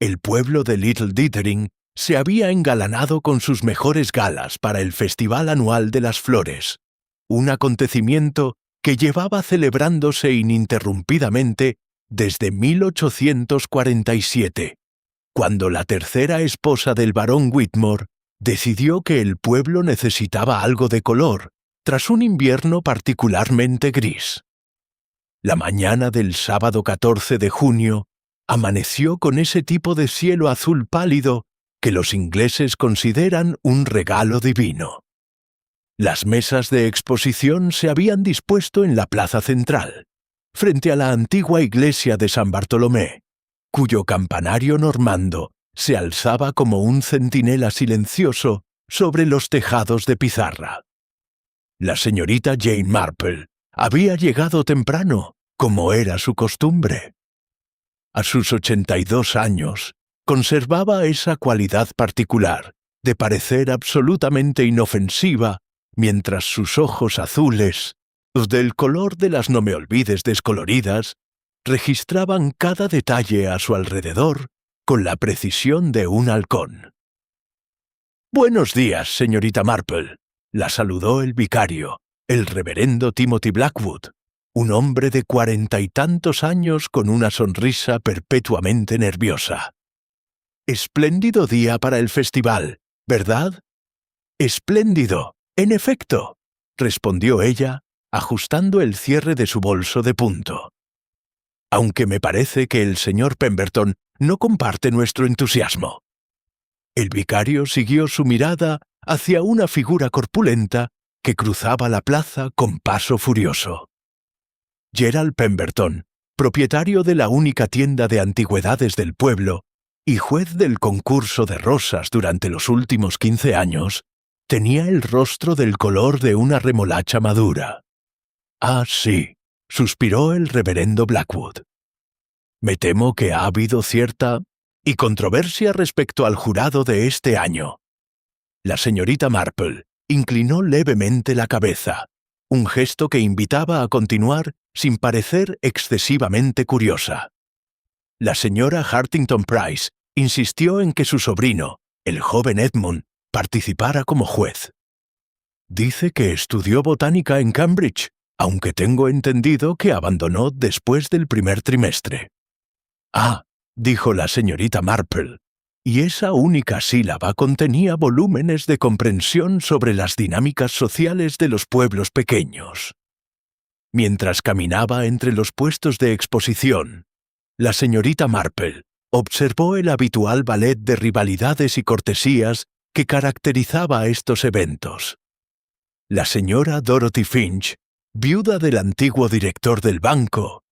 El pueblo de Little Dithering se había engalanado con sus mejores galas para el Festival Anual de las Flores, un acontecimiento que llevaba celebrándose ininterrumpidamente desde 1847, cuando la tercera esposa del barón Whitmore decidió que el pueblo necesitaba algo de color tras un invierno particularmente gris. La mañana del sábado 14 de junio amaneció con ese tipo de cielo azul pálido que los ingleses consideran un regalo divino. Las mesas de exposición se habían dispuesto en la plaza central, frente a la antigua iglesia de San Bartolomé, cuyo campanario normando se alzaba como un centinela silencioso sobre los tejados de pizarra. La señorita Jane Marple había llegado temprano, como era su costumbre. A sus 82 años, conservaba esa cualidad particular de parecer absolutamente inofensiva, mientras sus ojos azules, del color de las no me olvides descoloridas, registraban cada detalle a su alrededor con la precisión de un halcón. «Buenos días, señorita Marple», la saludó el vicario, el reverendo Timothy Blackwood, un hombre de 40 y tantos años con una sonrisa perpetuamente nerviosa. «Espléndido día para el festival, ¿verdad?» «Espléndido, en efecto», respondió ella, ajustando el cierre de su bolso de punto. «Aunque me parece que el señor Pemberton no comparte nuestro entusiasmo». El vicario siguió su mirada hacia una figura corpulenta que cruzaba la plaza con paso furioso. Gerald Pemberton, propietario de la única tienda de antigüedades del pueblo y juez del concurso de rosas durante los últimos 15 años, tenía el rostro del color de una remolacha madura. «Ah, sí», suspiró el reverendo Blackwood. «Me temo que ha habido cierta controversia respecto al jurado de este año». La señorita Marple inclinó levemente la cabeza, un gesto que invitaba a continuar sin parecer excesivamente curiosa. La señora Hartington Price insistió en que su sobrino, el joven Edmund, participara como juez. «Dice que estudió botánica en Cambridge, aunque tengo entendido que abandonó después del primer trimestre». «Ah», dijo la señorita Marple, y esa única sílaba contenía volúmenes de comprensión sobre las dinámicas sociales de los pueblos pequeños. Mientras caminaba entre los puestos de exposición, la señorita Marple observó el habitual ballet de rivalidades y cortesías que caracterizaba estos eventos. La señora Dorothy Finch, viuda del antiguo director del banco,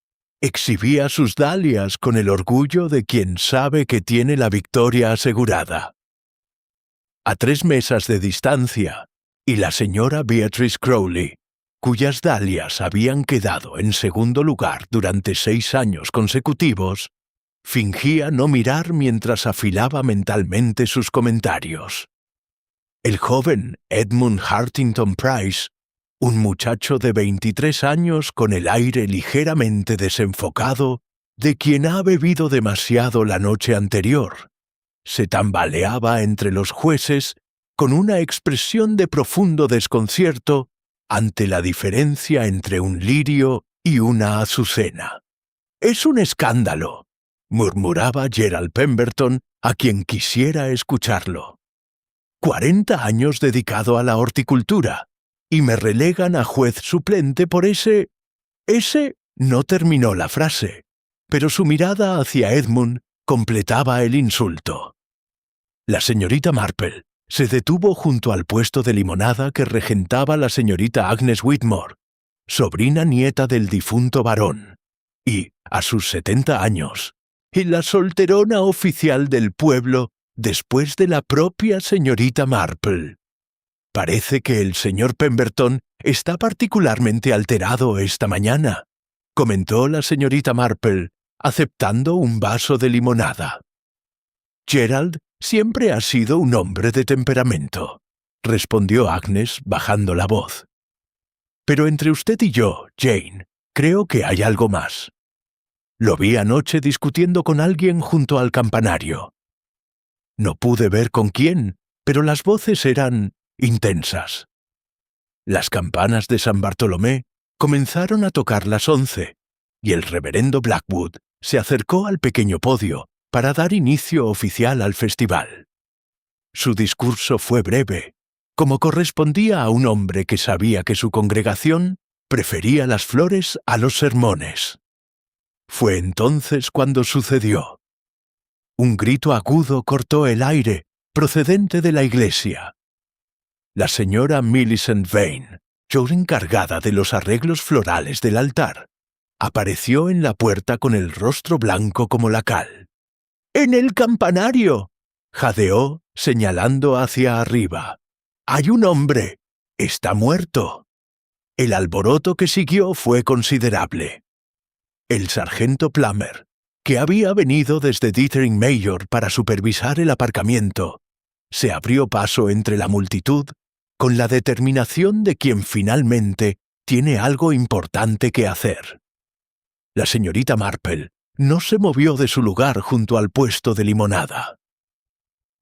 exhibía sus dalias con el orgullo de quien sabe que tiene la victoria asegurada. A 3 mesas de distancia, y la señora Beatrice Crowley, cuyas dalias habían quedado en segundo lugar durante 6 años consecutivos, fingía no mirar mientras afilaba mentalmente sus comentarios. El joven Edmund Hartington Price, un muchacho de 23 años con el aire ligeramente desenfocado de quien ha bebido demasiado la noche anterior, se tambaleaba entre los jueces con una expresión de profundo desconcierto ante la diferencia entre un lirio y una azucena. «Es un escándalo», murmuraba Gerald Pemberton a quien quisiera escucharlo. «40 años dedicado a la horticultura, y me relegan a juez suplente por ese... No terminó la frase, pero su mirada hacia Edmund completaba el insulto. La señorita Marple se detuvo junto al puesto de limonada que regentaba la señorita Agnes Whitmore, sobrina nieta del difunto barón, y, a sus 70 años, y la solterona oficial del pueblo después de la propia señorita Marple. «Parece que el señor Pemberton está particularmente alterado esta mañana», comentó la señorita Marple, aceptando un vaso de limonada. «Gerald siempre ha sido un hombre de temperamento», respondió Agnes bajando la voz. «Pero entre usted y yo, Jane, creo que hay algo más». Lo vi anoche discutiendo con alguien junto al campanario. No pude ver con quién, pero las voces eran intensas. Las campanas de San Bartolomé comenzaron a tocar las 11, y el reverendo Blackwood se acercó al pequeño podio para dar inicio oficial al festival. Su discurso fue breve, como correspondía a un hombre que sabía que su congregación prefería las flores a los sermones. Fue entonces cuando sucedió. Un grito agudo cortó el aire, procedente de la iglesia. La señora Millicent Vane, yo encargada de los arreglos florales del altar, apareció en la puerta con el rostro blanco como la cal. «¡En el campanario!», jadeó, señalando hacia arriba. «¡Hay un hombre! ¡Está muerto!». El alboroto que siguió fue considerable. El sargento Plummer, que había venido desde Ditering Mayor para supervisar el aparcamiento, se abrió paso entre la multitud con la determinación de quien finalmente tiene algo importante que hacer. La señorita Marple no se movió de su lugar junto al puesto de limonada.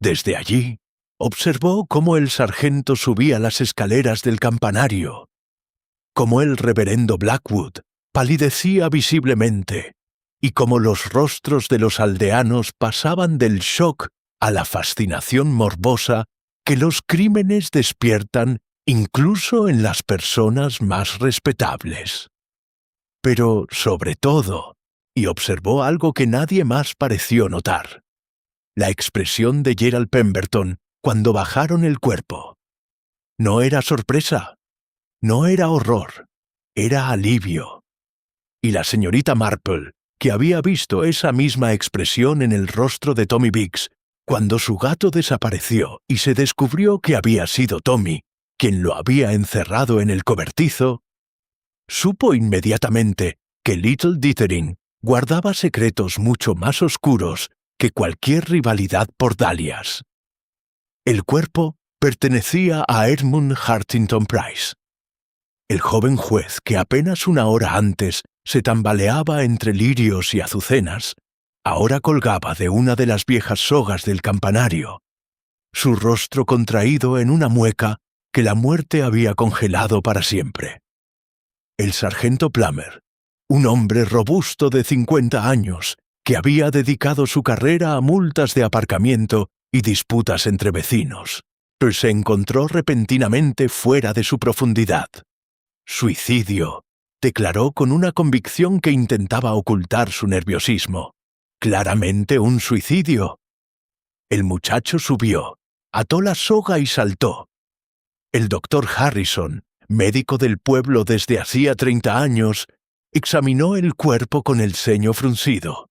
Desde allí, observó cómo el sargento subía las escaleras del campanario, cómo el reverendo Blackwood palidecía visiblemente y cómo los rostros de los aldeanos pasaban del shock a la fascinación morbosa que los crímenes despiertan incluso en las personas más respetables. Pero, sobre todo, y observó algo que nadie más pareció notar, la expresión de Gerald Pemberton cuando bajaron el cuerpo. No era sorpresa, no era horror, era alivio. Y la señorita Marple, que había visto esa misma expresión en el rostro de Tommy Biggs cuando su gato desapareció y se descubrió que había sido Tommy quien lo había encerrado en el cobertizo, supo inmediatamente que Little Ditering guardaba secretos mucho más oscuros que cualquier rivalidad por dalias. El cuerpo pertenecía a Edmund Hartington Price. El joven juez que apenas una hora antes se tambaleaba entre lirios y azucenas, ahora colgaba de una de las viejas sogas del campanario, su rostro contraído en una mueca que la muerte había congelado para siempre. El sargento Plummer, un hombre robusto de 50 años, que había dedicado su carrera a multas de aparcamiento y disputas entre vecinos, pues se encontró repentinamente fuera de su profundidad. «Suicidio», declaró con una convicción que intentaba ocultar su nerviosismo. «Claramente un suicidio». El muchacho subió, ató la soga y saltó. El doctor Harrison, médico del pueblo desde hacía 30 años, examinó el cuerpo con el ceño fruncido.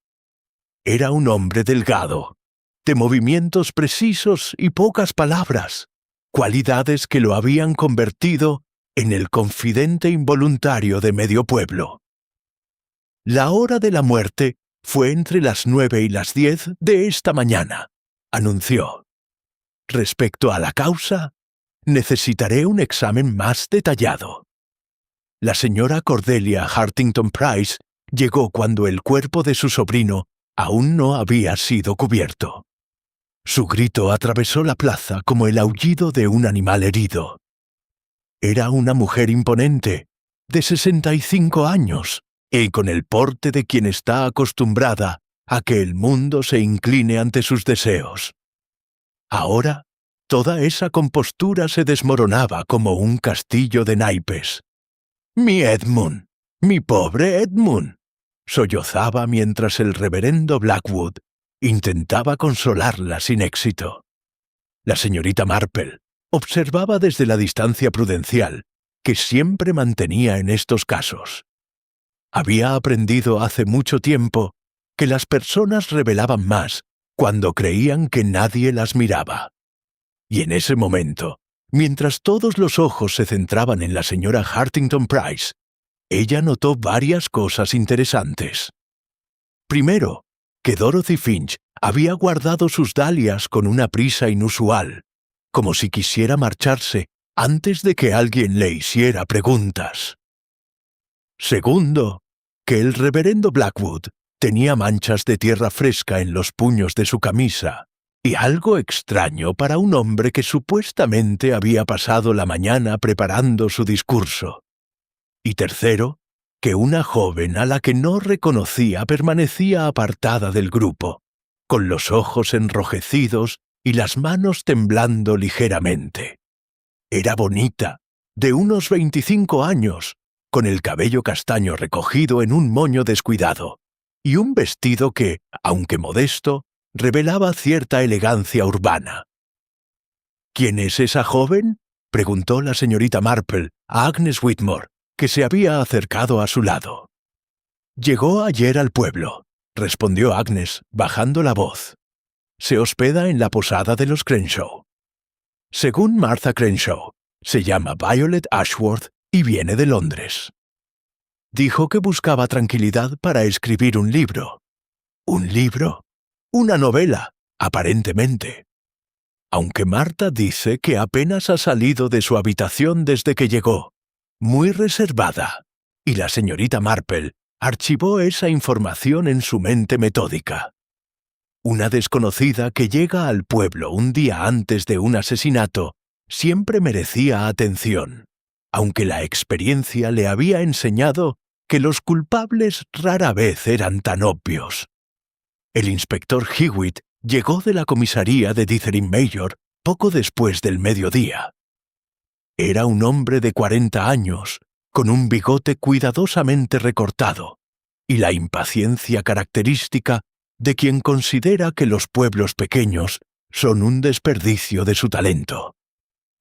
Era un hombre delgado, de movimientos precisos y pocas palabras, cualidades que lo habían convertido en el confidente involuntario de medio pueblo. La hora de la muerte fue entre las 9 y las 10 de esta mañana, anunció. Respecto a la causa, necesitaré un examen más detallado. La señora Cordelia Hartington Price llegó cuando el cuerpo de su sobrino aún no había sido cubierto. Su grito atravesó la plaza como el aullido de un animal herido. Era una mujer imponente, de 65 años, y con el porte de quien está acostumbrada a que el mundo se incline ante sus deseos. Ahora, toda esa compostura se desmoronaba como un castillo de naipes. «Mi Edmund, mi pobre Edmund», sollozaba mientras el reverendo Blackwood intentaba consolarla sin éxito. La señorita Marple observaba desde la distancia prudencial que siempre mantenía en estos casos. Había aprendido hace mucho tiempo que las personas revelaban más cuando creían que nadie las miraba. Y en ese momento, mientras todos los ojos se centraban en la señora Hartington Price, ella notó varias cosas interesantes. Primero, que Dorothy Finch había guardado sus dalias con una prisa inusual, como si quisiera marcharse antes de que alguien le hiciera preguntas. Segundo, que el reverendo Blackwood Tenía manchas de tierra fresca en los puños de su camisa, y algo extraño para un hombre que supuestamente había pasado la mañana preparando su discurso. Y tercero, que una joven a la que no reconocía permanecía apartada del grupo, con los ojos enrojecidos y las manos temblando ligeramente. Era bonita, de unos 25 años, con el cabello castaño recogido en un moño descuidado, y un vestido que, aunque modesto, revelaba cierta elegancia urbana. ¿Quién es esa joven?, preguntó la señorita Marple a Agnes Whitmore, que se había acercado a su lado. «Llegó ayer al pueblo», respondió Agnes, bajando la voz. «Se hospeda en la posada de los Crenshaw. Según Martha Crenshaw, se llama Violet Ashworth y viene de Londres. Dijo que buscaba tranquilidad para escribir un libro». «¿Un libro? Una novela, aparentemente». Aunque Martha dice que apenas ha salido de su habitación desde que llegó, muy reservada, y la señorita Marple archivó esa información en su mente metódica. Una desconocida que llega al pueblo un día antes de un asesinato siempre merecía atención, aunque la experiencia le había enseñado que los culpables rara vez eran tan obvios. El inspector Hewitt llegó de la comisaría de Dithering Major poco después del mediodía. Era un hombre de 40 años, con un bigote cuidadosamente recortado, y la impaciencia característica de quien considera que los pueblos pequeños son un desperdicio de su talento.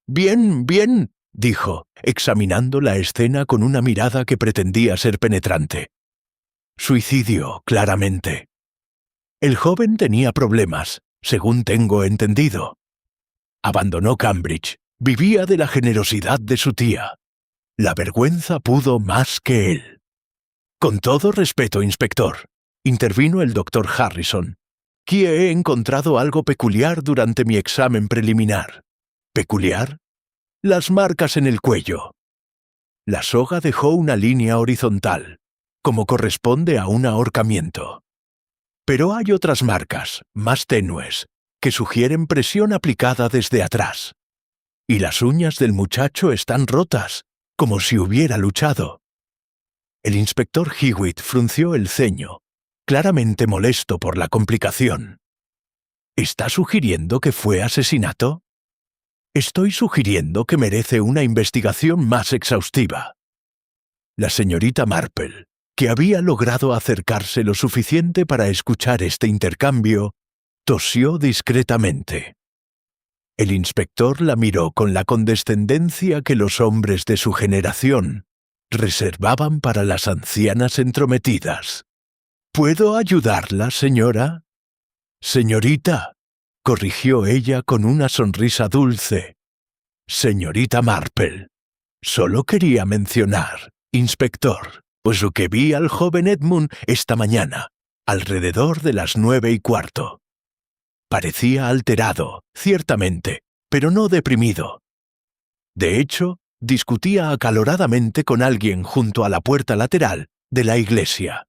«Bien, bien», dijo, examinando la escena con una mirada que pretendía ser penetrante. «Suicidio, claramente. El joven tenía problemas, según tengo entendido. Abandonó Cambridge, vivía de la generosidad de su tía. La vergüenza pudo más que él». «Con todo respeto, inspector», intervino el doctor Harrison, «que he encontrado algo peculiar durante mi examen preliminar». «¿Peculiar?» «Las marcas en el cuello». La soga dejó una línea horizontal, como corresponde a un ahorcamiento. Pero hay otras marcas, más tenues, que sugieren presión aplicada desde atrás. Y las uñas del muchacho están rotas, como si hubiera luchado. El inspector Hewitt frunció el ceño, claramente molesto por la complicación. ¿Está sugiriendo que fue asesinato? Estoy sugiriendo que merece una investigación más exhaustiva. La señorita Marple, que había logrado acercarse lo suficiente para escuchar este intercambio, tosió discretamente. El inspector la miró con la condescendencia que los hombres de su generación reservaban para las ancianas entrometidas. «¿Puedo ayudarla, señora?» «Señorita», corrigió ella con una sonrisa dulce. «Señorita Marple, solo quería mencionar, inspector, pues lo que vi al joven Edmund esta mañana, alrededor de las 9:15. Parecía alterado, ciertamente, pero no deprimido. De hecho, discutía acaloradamente con alguien junto a la puerta lateral de la iglesia».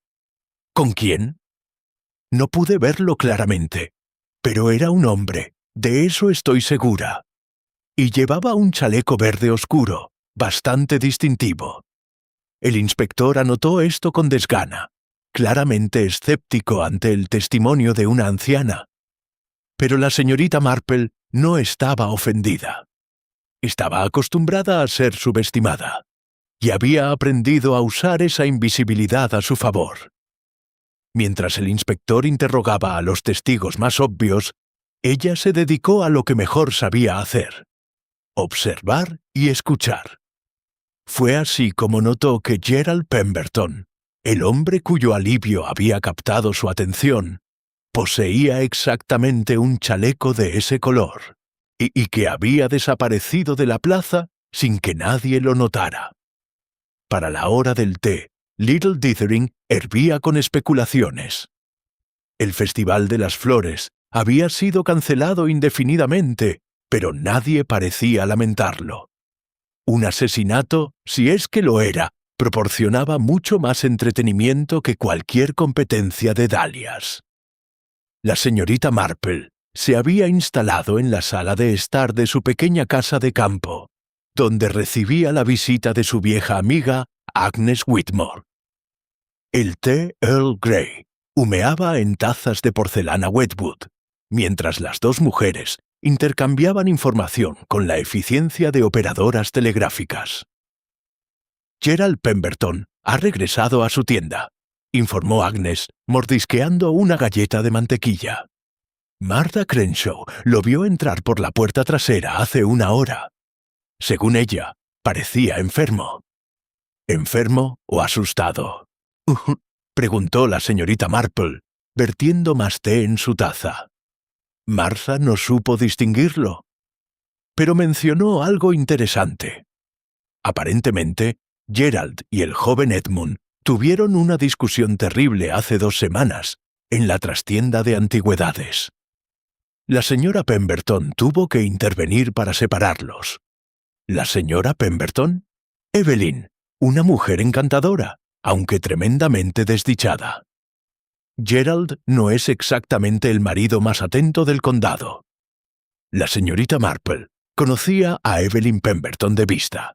«¿Con quién?» «No pude verlo claramente, pero era un hombre, de eso estoy segura. Y llevaba un chaleco verde oscuro, bastante distintivo». El inspector anotó esto con desgana, claramente escéptico ante el testimonio de una anciana. Pero la señorita Marple no estaba ofendida. Estaba acostumbrada a ser subestimada, y había aprendido a usar esa invisibilidad a su favor. Mientras el inspector interrogaba a los testigos más obvios, ella se dedicó a lo que mejor sabía hacer: observar y escuchar. Fue así como notó que Gerald Pemberton, el hombre cuyo alivio había captado su atención, poseía exactamente un chaleco de ese color, y que había desaparecido de la plaza sin que nadie lo notara. Para la hora del té, Little Dithering hervía con especulaciones. El Festival de las Flores había sido cancelado indefinidamente, pero nadie parecía lamentarlo. Un asesinato, si es que lo era, proporcionaba mucho más entretenimiento que cualquier competencia de dalias. La señorita Marple se había instalado en la sala de estar de su pequeña casa de campo, donde recibía la visita de su vieja amiga Agnes Whitmore. El té Earl Grey humeaba en tazas de porcelana Wedgwood, mientras las dos mujeres intercambiaban información con la eficiencia de operadoras telegráficas. Gerald Pemberton ha regresado a su tienda, informó Agnes, mordisqueando una galleta de mantequilla. Martha Crenshaw lo vio entrar por la puerta trasera hace una hora. Según ella, parecía enfermo. ¿Enfermo o asustado? Preguntó la señorita Marple, vertiendo más té en su taza. Martha no supo distinguirlo, pero mencionó algo interesante. Aparentemente, Gerald y el joven Edmund tuvieron una discusión terrible hace 2 semanas en la trastienda de antigüedades. La señora Pemberton tuvo que intervenir para separarlos. ¿La señora Pemberton? Evelyn, una mujer encantadora, aunque tremendamente desdichada. Gerald no es exactamente el marido más atento del condado. La señorita Marple conocía a Evelyn Pemberton de vista.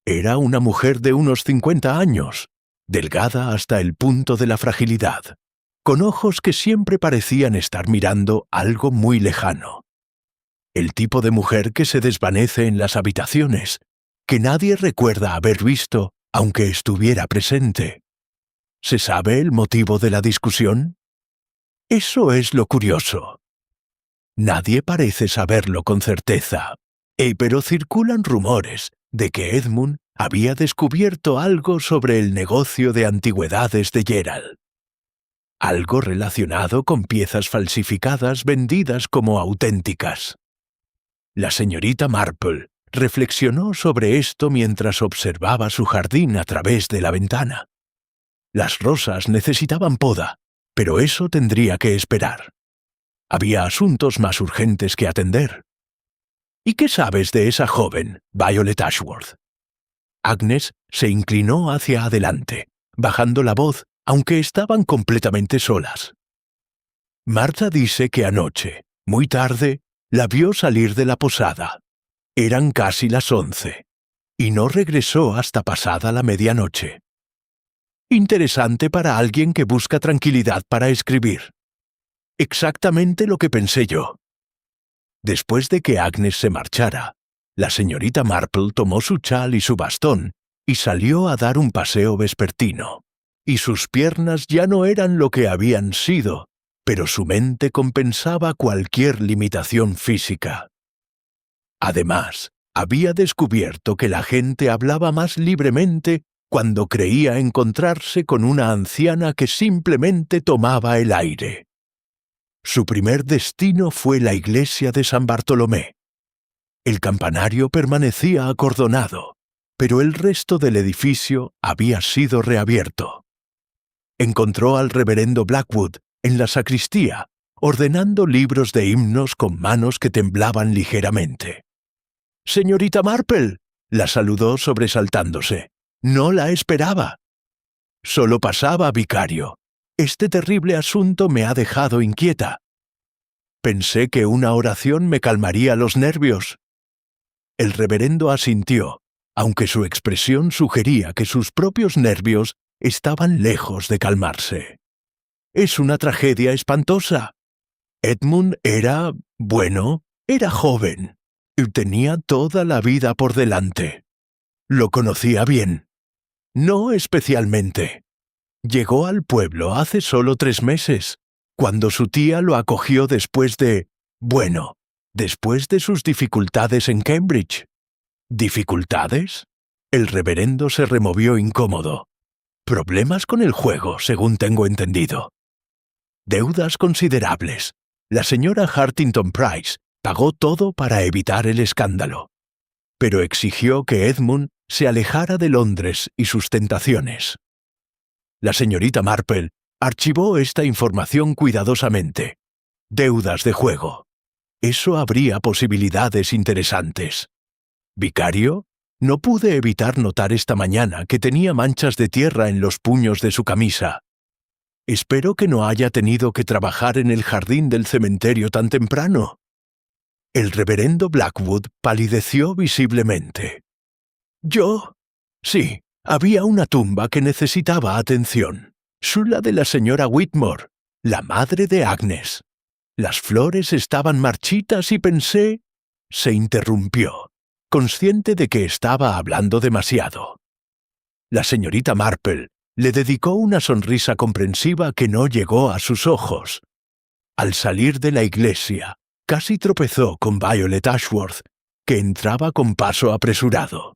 Era una mujer de unos 50 años, delgada hasta el punto de la fragilidad, con ojos que siempre parecían estar mirando algo muy lejano. El tipo de mujer que se desvanece en las habitaciones, que nadie recuerda haber visto, aunque estuviera presente. ¿Se sabe el motivo de la discusión? Eso es lo curioso. Nadie parece saberlo con certeza, pero circulan rumores de que Edmund había descubierto algo sobre el negocio de antigüedades de Gerald. Algo relacionado con piezas falsificadas vendidas como auténticas. La señorita Marple reflexionó sobre esto mientras observaba su jardín a través de la ventana. Las rosas necesitaban poda, pero eso tendría que esperar. Había asuntos más urgentes que atender. ¿Y qué sabes de esa joven, Violet Ashworth? Agnes se inclinó hacia adelante, bajando la voz, aunque estaban completamente solas. Martha dice que anoche, muy tarde, la vio salir de la posada. Eran casi las 11, y no regresó hasta pasada la medianoche. Interesante para alguien que busca tranquilidad para escribir. Exactamente lo que pensé yo. Después de que Agnes se marchara, la señorita Marple tomó su chal y su bastón y salió a dar un paseo vespertino. Y sus piernas ya no eran lo que habían sido, pero su mente compensaba cualquier limitación física. Además, había descubierto que la gente hablaba más libremente cuando creía encontrarse con una anciana que simplemente tomaba el aire. Su primer destino fue la iglesia de San Bartolomé. El campanario permanecía acordonado, pero el resto del edificio había sido reabierto. Encontró al reverendo Blackwood en la sacristía, ordenando libros de himnos con manos que temblaban ligeramente. «Señorita Marple», la saludó sobresaltándose. «No la esperaba». «Solo pasaba, vicario. Este terrible asunto me ha dejado inquieta. Pensé que una oración me calmaría los nervios». El reverendo asintió, aunque su expresión sugería que sus propios nervios estaban lejos de calmarse. «Es una tragedia espantosa. Edmund era joven y tenía toda la vida por delante. Lo conocía bien. No especialmente. Llegó al pueblo hace solo 3 meses, cuando su tía lo acogió después de sus dificultades en Cambridge». ¿Dificultades? El reverendo se removió incómodo. Problemas con el juego, según tengo entendido. Deudas considerables. La señora Hartington Price pagó todo para evitar el escándalo, pero exigió que Edmund se alejara de Londres y sus tentaciones. La señorita Marple archivó esta información cuidadosamente. Deudas de juego. Eso habría posibilidades interesantes. ¿Vicario? No pude evitar notar esta mañana que tenía manchas de tierra en los puños de su camisa. Espero que no haya tenido que trabajar en el jardín del cementerio tan temprano. El reverendo Blackwood palideció visiblemente. ¿Yo? Sí, había una tumba que necesitaba atención. La de la señora Whitmore, la madre de Agnes. Las flores estaban marchitas y pensé... Se interrumpió, consciente de que estaba hablando demasiado. La señorita Marple le dedicó una sonrisa comprensiva que no llegó a sus ojos. Al salir de la iglesia, casi tropezó con Violet Ashworth, que entraba con paso apresurado.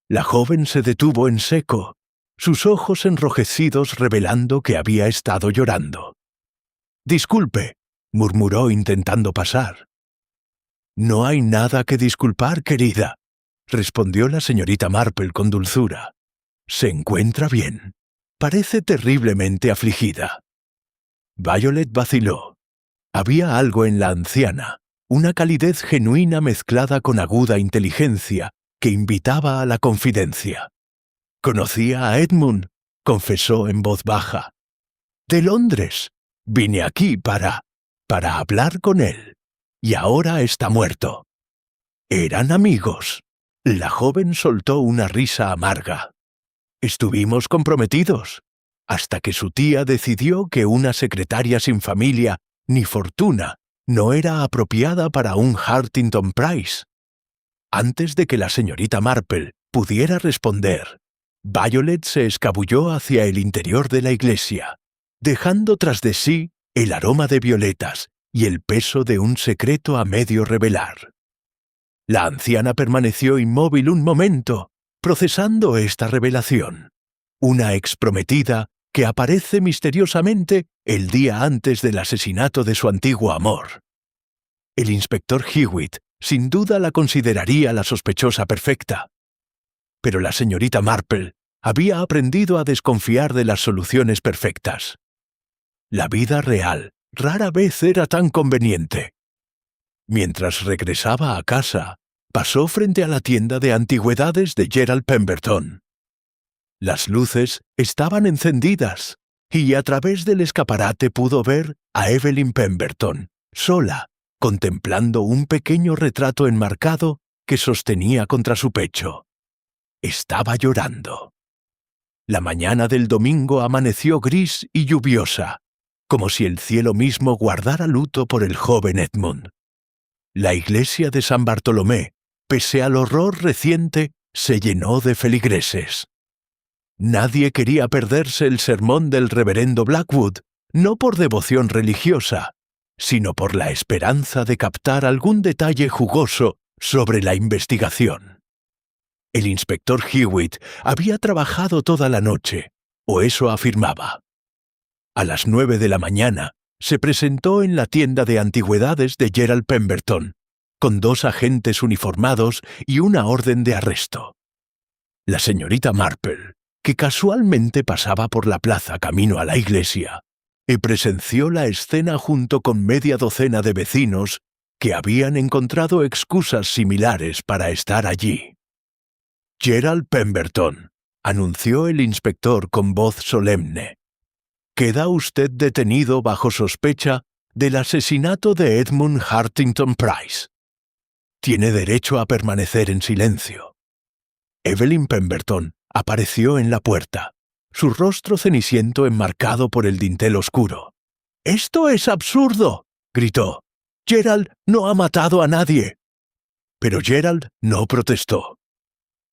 La joven se detuvo en seco, sus ojos enrojecidos revelando que había estado llorando. «Disculpe», murmuró intentando pasar. «No hay nada que disculpar, querida», respondió la señorita Marple con dulzura. «Se encuentra bien. Parece terriblemente afligida». Violet vaciló. Había algo en la anciana, una calidez genuina mezclada con aguda inteligencia, que invitaba a la confidencia. «Conocía a Edmund», confesó en voz baja. «De Londres. Vine aquí para hablar con él. Y ahora está muerto». «¿Eran amigos?» La joven soltó una risa amarga. «Estuvimos comprometidos, hasta que su tía decidió que una secretaria sin familia ni fortuna no era apropiada para un Hartington Price». Antes de que la señorita Marple pudiera responder, Violet se escabulló hacia el interior de la iglesia, dejando tras de sí el aroma de violetas y el peso de un secreto a medio revelar. La anciana permaneció inmóvil un momento, procesando esta revelación. Una exprometida que aparece misteriosamente el día antes del asesinato de su antiguo amor. El inspector Hewitt sin duda la consideraría la sospechosa perfecta. Pero la señorita Marple había aprendido a desconfiar de las soluciones perfectas. La vida real rara vez era tan conveniente. Mientras regresaba a casa, pasó frente a la tienda de antigüedades de Gerald Pemberton. Las luces estaban encendidas y a través del escaparate pudo ver a Evelyn Pemberton, sola, contemplando un pequeño retrato enmarcado que sostenía contra su pecho. Estaba llorando. La mañana del domingo amaneció gris y lluviosa, como si el cielo mismo guardara luto por el joven Edmund. La iglesia de San Bartolomé, pese al horror reciente, se llenó de feligreses. Nadie quería perderse el sermón del reverendo Blackwood, no por devoción religiosa, sino por la esperanza de captar algún detalle jugoso sobre la investigación. El inspector Hewitt había trabajado toda la noche, o eso afirmaba. A las 9 de la mañana se presentó en la tienda de antigüedades de Gerald Pemberton, con 2 agentes uniformados y una orden de arresto. La señorita Marple, que casualmente pasaba por la plaza camino a la iglesia, y presenció la escena junto con media docena de vecinos que habían encontrado excusas similares para estar allí. «Gerald Pemberton», anunció el inspector con voz solemne, «queda usted detenido bajo sospecha del asesinato de Edmund Hartington Price. Tiene derecho a permanecer en silencio». Evelyn Pemberton apareció en la puerta, su rostro ceniciento enmarcado por el dintel oscuro. «¡Esto es absurdo!», gritó. «Gerald no ha matado a nadie». Pero Gerald no protestó.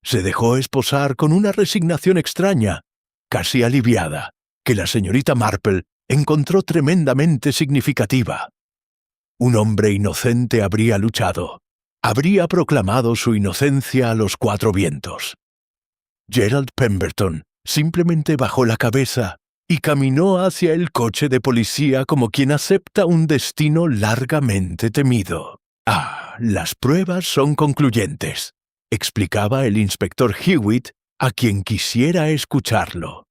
Se dejó esposar con una resignación extraña, casi aliviada, que la señorita Marple encontró tremendamente significativa. Un hombre inocente habría luchado, habría proclamado su inocencia a los 4 vientos. Gerald Pemberton simplemente bajó la cabeza y caminó hacia el coche de policía como quien acepta un destino largamente temido. «Ah, las pruebas son concluyentes», explicaba el inspector Hewitt a quien quisiera escucharlo.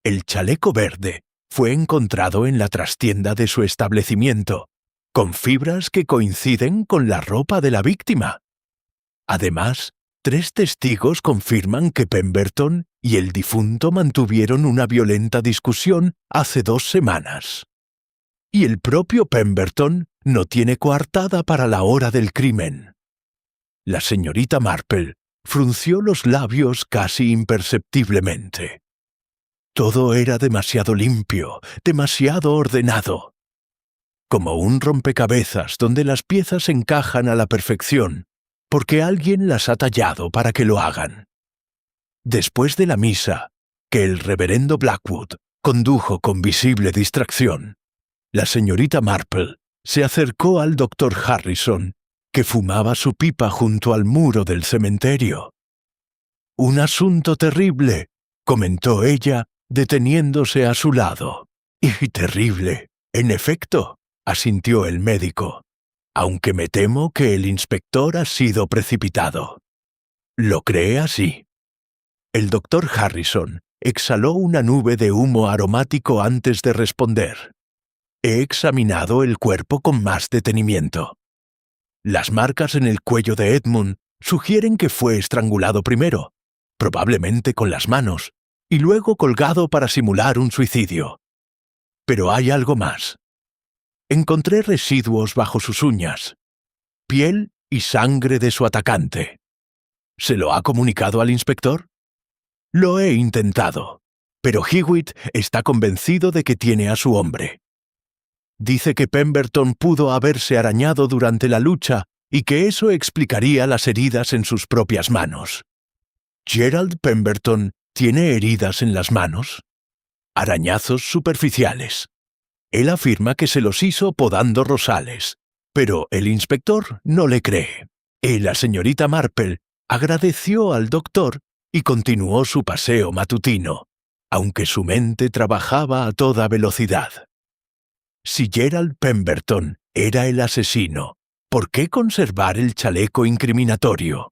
El chaleco verde fue encontrado en la trastienda de su establecimiento, con fibras que coinciden con la ropa de la víctima. Además, 3 testigos confirman que Pemberton y el difunto mantuvieron una violenta discusión hace 2 semanas. Y el propio Pemberton no tiene coartada para la hora del crimen. La señorita Marple frunció los labios casi imperceptiblemente. Todo era demasiado limpio, demasiado ordenado. Como un rompecabezas donde las piezas encajan a la perfección, porque alguien las ha tallado para que lo hagan. Después de la misa, que el reverendo Blackwood condujo con visible distracción, la señorita Marple se acercó al doctor Harrison, que fumaba su pipa junto al muro del cementerio. «Un asunto terrible», comentó ella, deteniéndose a su lado. «Y terrible, en efecto», asintió el médico, «aunque me temo que el inspector ha sido precipitado». «¿Lo cree así?» El doctor Harrison exhaló una nube de humo aromático antes de responder. «He examinado el cuerpo con más detenimiento. Las marcas en el cuello de Edmund sugieren que fue estrangulado primero, probablemente con las manos, y luego colgado para simular un suicidio. Pero hay algo más. Encontré residuos bajo sus uñas, piel y sangre de su atacante. ¿Se lo ha comunicado al inspector? Lo he intentado, pero Hewitt está convencido de que tiene a su hombre. Dice que Pemberton pudo haberse arañado durante la lucha y que eso explicaría las heridas en sus propias manos. ¿Gerald Pemberton tiene heridas en las manos? Arañazos superficiales. Él afirma que se los hizo podando rosales, pero el inspector no le cree. Y la señorita Marple agradeció al doctor y continuó su paseo matutino, aunque su mente trabajaba a toda velocidad. Si Gerald Pemberton era el asesino, ¿por qué conservar el chaleco incriminatorio?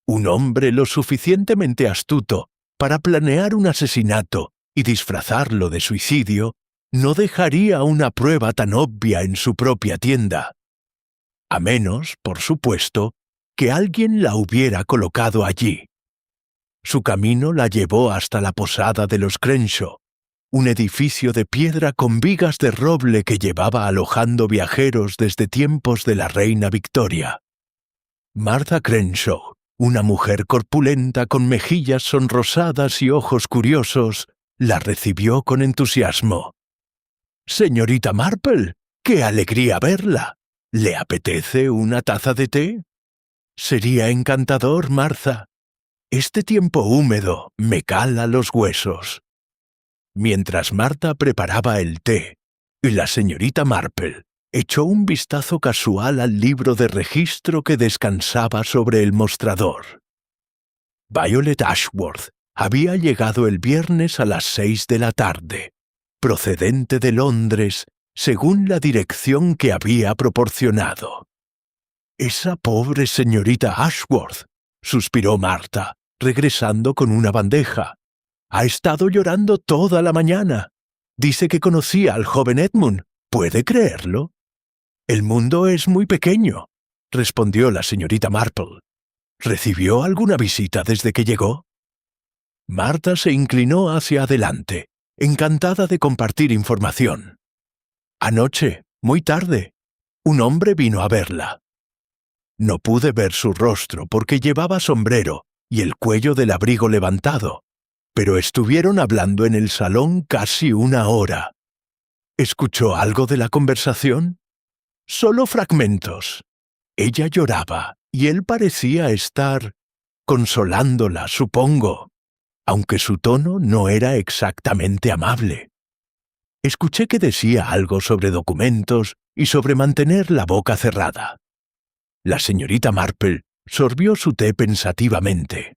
Un hombre lo suficientemente astuto para planear un asesinato y disfrazarlo de suicidio no dejaría una prueba tan obvia en su propia tienda. A menos, por supuesto, que alguien la hubiera colocado allí. Su camino la llevó hasta la posada de los Crenshaw, un edificio de piedra con vigas de roble que llevaba alojando viajeros desde tiempos de la reina Victoria. Martha Crenshaw, una mujer corpulenta con mejillas sonrosadas y ojos curiosos, la recibió con entusiasmo. «Señorita Marple, qué alegría verla. ¿Le apetece una taza de té?» «Sería encantador, Martha. Este tiempo húmedo me cala los huesos». Mientras Martha preparaba el té, y la señorita Marple echó un vistazo casual al libro de registro que descansaba sobre el mostrador. Violet Ashworth había llegado el viernes a las 6 de la tarde, procedente de Londres, según la dirección que había proporcionado. «Esa pobre señorita Ashworth», suspiró Martha, regresando con una bandeja. «Ha estado llorando toda la mañana. Dice que conocía al joven Edmund. ¿Puede creerlo?» «El mundo es muy pequeño», respondió la señorita Marple. «¿Recibió alguna visita desde que llegó?» Martha se inclinó hacia adelante, encantada de compartir información. «Anoche, muy tarde, un hombre vino a verla. No pude ver su rostro porque llevaba sombrero y el cuello del abrigo levantado, pero estuvieron hablando en el salón casi 1 hora. ¿Escuchó algo de la conversación? Solo fragmentos. Ella lloraba y él parecía estar consolándola, supongo, aunque su tono no era exactamente amable. Escuché que decía algo sobre documentos y sobre mantener la boca cerrada». La señorita Marple sorbió su té pensativamente.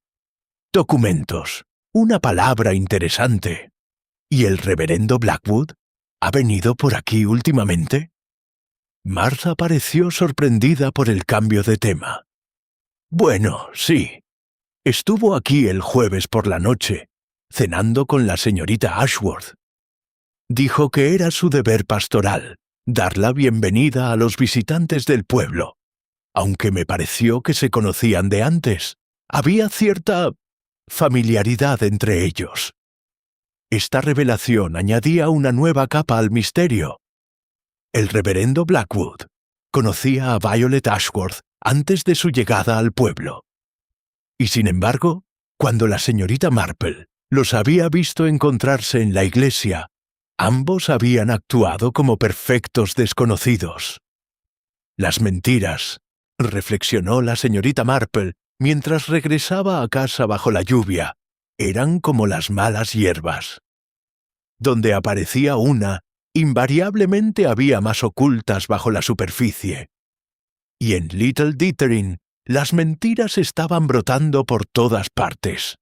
«Documentos. Una palabra interesante. ¿Y el reverendo Blackwood? ¿Ha venido por aquí últimamente?» Martha pareció sorprendida por el cambio de tema. «Bueno, sí. Estuvo aquí el jueves por la noche, cenando con la señorita Ashworth. Dijo que era su deber pastoral dar la bienvenida a los visitantes del pueblo, aunque me pareció que se conocían de antes, Había cierta familiaridad entre ellos. Esta revelación añadía una nueva capa al misterio. El reverendo Blackwood conocía a Violet Ashworth antes de su llegada al pueblo. Y sin embargo, cuando la señorita Marple los había visto encontrarse en la iglesia, ambos habían actuado como perfectos desconocidos. Las mentiras, reflexionó la señorita Marple mientras regresaba a casa bajo la lluvia, eran como las malas hierbas. Donde aparecía una, invariablemente había más ocultas bajo la superficie. Y en Little Dithering, las mentiras estaban brotando por todas partes.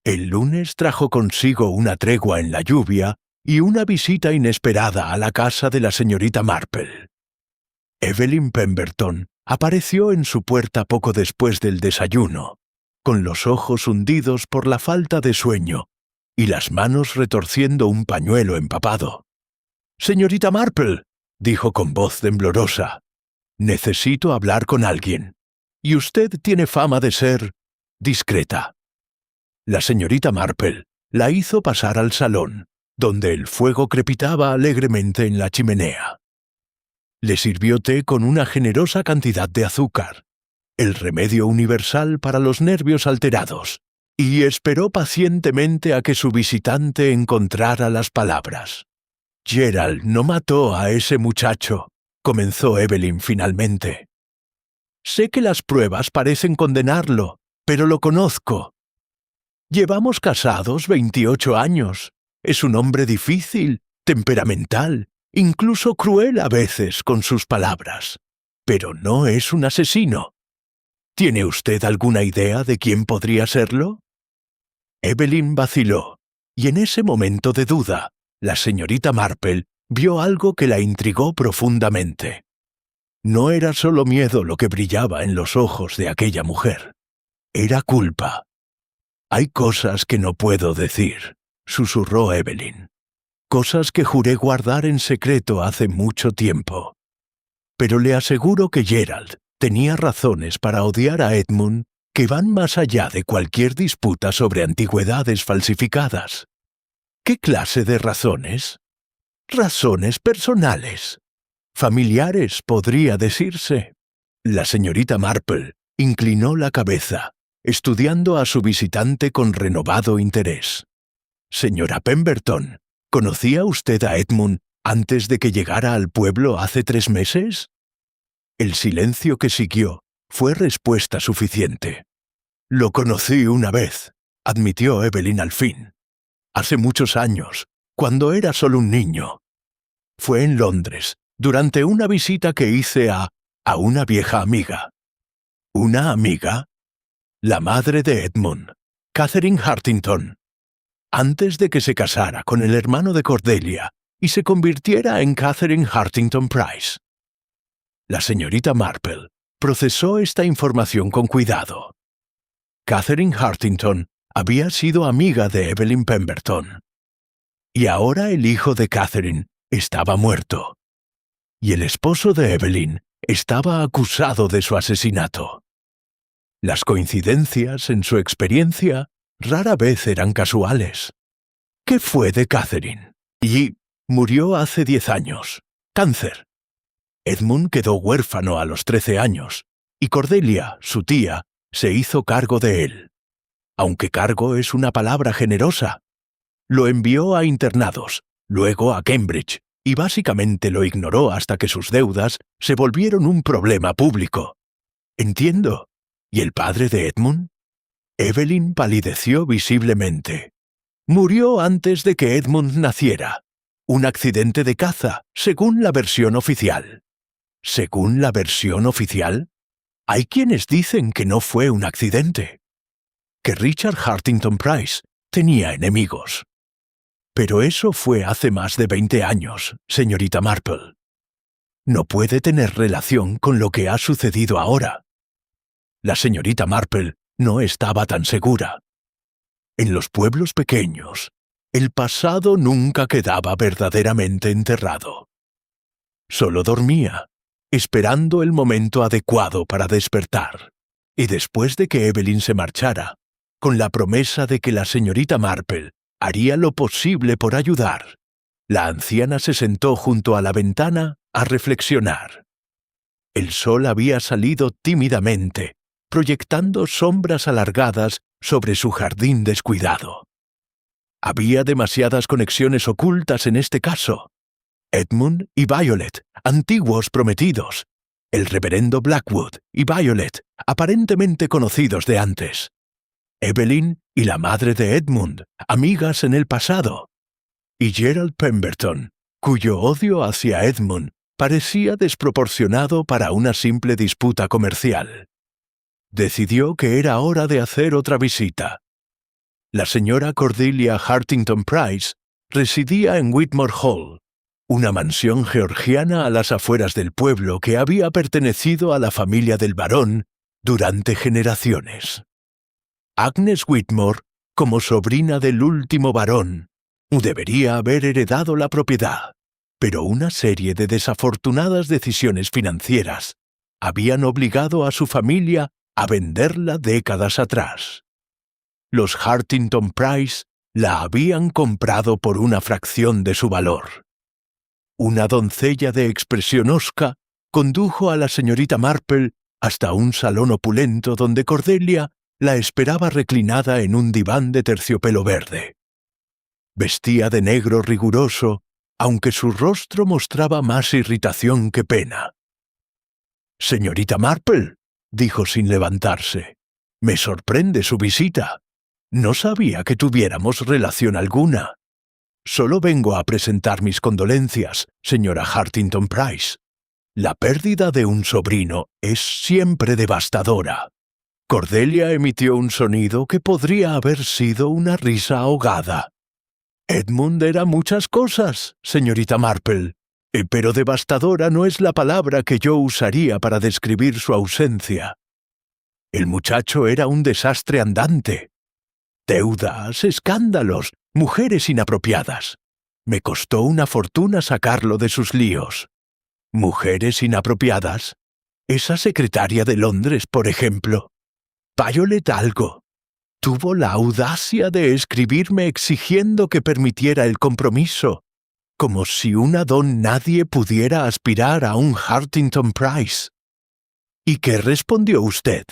El lunes trajo consigo una tregua en la lluvia y una visita inesperada a la casa de la señorita Marple. Evelyn Pemberton apareció en su puerta poco después del desayuno, con los ojos hundidos por la falta de sueño y las manos retorciendo un pañuelo empapado. «Señorita Marple», dijo con voz temblorosa, «necesito hablar con alguien. Y usted tiene fama de ser discreta». La señorita Marple la hizo pasar al salón, donde el fuego crepitaba alegremente en la chimenea. Le sirvió té con una generosa cantidad de azúcar, el remedio universal para los nervios alterados, y esperó pacientemente a que su visitante encontrara las palabras. «Gerald no mató a ese muchacho», comenzó Evelyn finalmente. «Sé que las pruebas parecen condenarlo, pero lo conozco. Llevamos casados 28 años. Es un hombre difícil, temperamental, incluso cruel a veces con sus palabras. Pero no es un asesino. ¿Tiene usted alguna idea de quién podría serlo?» Evelyn vaciló, y en ese momento de duda, la señorita Marple vio algo que la intrigó profundamente. No era solo miedo lo que brillaba en los ojos de aquella mujer. Era culpa. «Hay cosas que no puedo decir», susurró Evelyn. «Cosas que juré guardar en secreto hace mucho tiempo. Pero le aseguro que Gerald tenía razones para odiar a Edmund que van más allá de cualquier disputa sobre antigüedades falsificadas». «¿Qué clase de razones?» «Razones personales. Familiares, podría decirse». La señorita Marple inclinó la cabeza, estudiando a su visitante con renovado interés. «Señora Pemberton, ¿conocía usted a Edmund antes de que llegara al pueblo hace 3 meses?» El silencio que siguió fue respuesta suficiente. «Lo conocí una vez», admitió Evelyn al fin. «Hace muchos años, cuando era solo un niño. Fue en Londres, durante una visita que hice a una vieja amiga». «¿Una amiga?» «La madre de Edmund, Catherine Hartington. Antes de que se casara con el hermano de Cordelia y se convirtiera en Catherine Hartington Price». La señorita Marple procesó esta información con cuidado. Catherine Hartington había sido amiga de Evelyn Pemberton. Y ahora el hijo de Catherine estaba muerto. Y el esposo de Evelyn estaba acusado de su asesinato. Las coincidencias, en su experiencia, rara vez eran casuales. ¿Qué fue de Catherine? Y murió hace 10 años. Cáncer. Edmund quedó huérfano a los 13 años, y Cordelia, su tía, se hizo cargo de él. Aunque cargo es una palabra generosa. Lo envió a internados, luego a Cambridge, y básicamente lo ignoró hasta que sus deudas se volvieron un problema público. Entiendo. ¿Y el padre de Edmund? Evelyn palideció visiblemente. Murió antes de que Edmund naciera. Un accidente de caza, según la versión oficial. ¿Según la versión oficial? Hay quienes dicen que no fue un accidente. Que Richard Hartington Price tenía enemigos. Pero eso fue hace más de 20 años, señorita Marple. No puede tener relación con lo que ha sucedido ahora. La señorita Marple no estaba tan segura. En los pueblos pequeños, el pasado nunca quedaba verdaderamente enterrado. Solo dormía, esperando el momento adecuado para despertar. y después de que Evelyn se marchara, con la promesa de que la señorita Marple haría lo posible por ayudar, la anciana se sentó junto a la ventana a reflexionar. El sol había salido tímidamente, proyectando sombras alargadas sobre su jardín descuidado. Había demasiadas conexiones ocultas en este caso. Edmund y Violet, antiguos prometidos. El reverendo Blackwood y Violet, aparentemente conocidos de antes. Evelyn y la madre de Edmund, amigas en el pasado. Y Gerald Pemberton, cuyo odio hacia Edmund parecía desproporcionado para una simple disputa comercial. Decidió que era hora de hacer otra visita. La señora Cordelia Hartington Price residía en Whitmore Hall, una mansión georgiana a las afueras del pueblo que había pertenecido a la familia del barón durante generaciones. Agnes Whitmore, como sobrina del último barón, debería haber heredado la propiedad, pero una serie de desafortunadas decisiones financieras habían obligado a su familia a venderla décadas atrás. Los Hartington Price la habían comprado por una fracción de su valor. Una doncella de expresión hosca condujo a la señorita Marple hasta un salón opulento donde Cordelia la esperaba reclinada en un diván de terciopelo verde. Vestía de negro riguroso, aunque su rostro mostraba más irritación que pena. «Señorita Marple», dijo sin levantarse, «me sorprende su visita. No sabía que tuviéramos relación alguna. Solo vengo a presentar mis condolencias, señora Hartington Price. La pérdida de un sobrino es siempre devastadora». Cordelia emitió un sonido que podría haber sido una risa ahogada. «Edmund era muchas cosas, señorita Marple, pero devastadora no es la palabra que yo usaría para describir su ausencia. El muchacho era un desastre andante. Deudas, escándalos, mujeres inapropiadas. Me costó una fortuna sacarlo de sus líos. ¿Mujeres inapropiadas? Esa secretaria de Londres, por ejemplo. Violet algo. Tuvo la audacia de escribirme exigiendo que permitiera el compromiso, como si una don nadie pudiera aspirar a un Hartington Price. ¿Y qué respondió usted?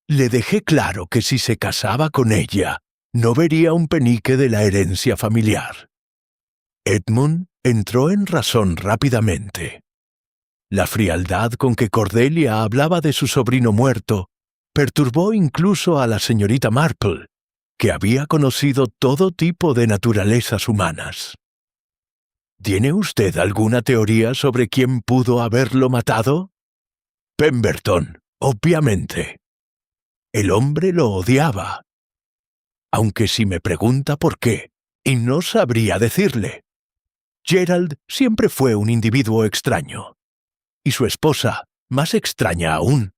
Le dejé claro que si se casaba con ella, no vería un penique de la herencia familiar. Edmund entró en razón rápidamente. La frialdad con que Cordelia hablaba de su sobrino muerto perturbó incluso a la señorita Marple, que había conocido todo tipo de naturalezas humanas. ¿Tiene usted alguna teoría sobre quién pudo haberlo matado? Pemberton, obviamente. El hombre lo odiaba. Aunque si me pregunta por qué, y no sabría decirle. Gerald siempre fue un individuo extraño. Y su esposa, más extraña aún.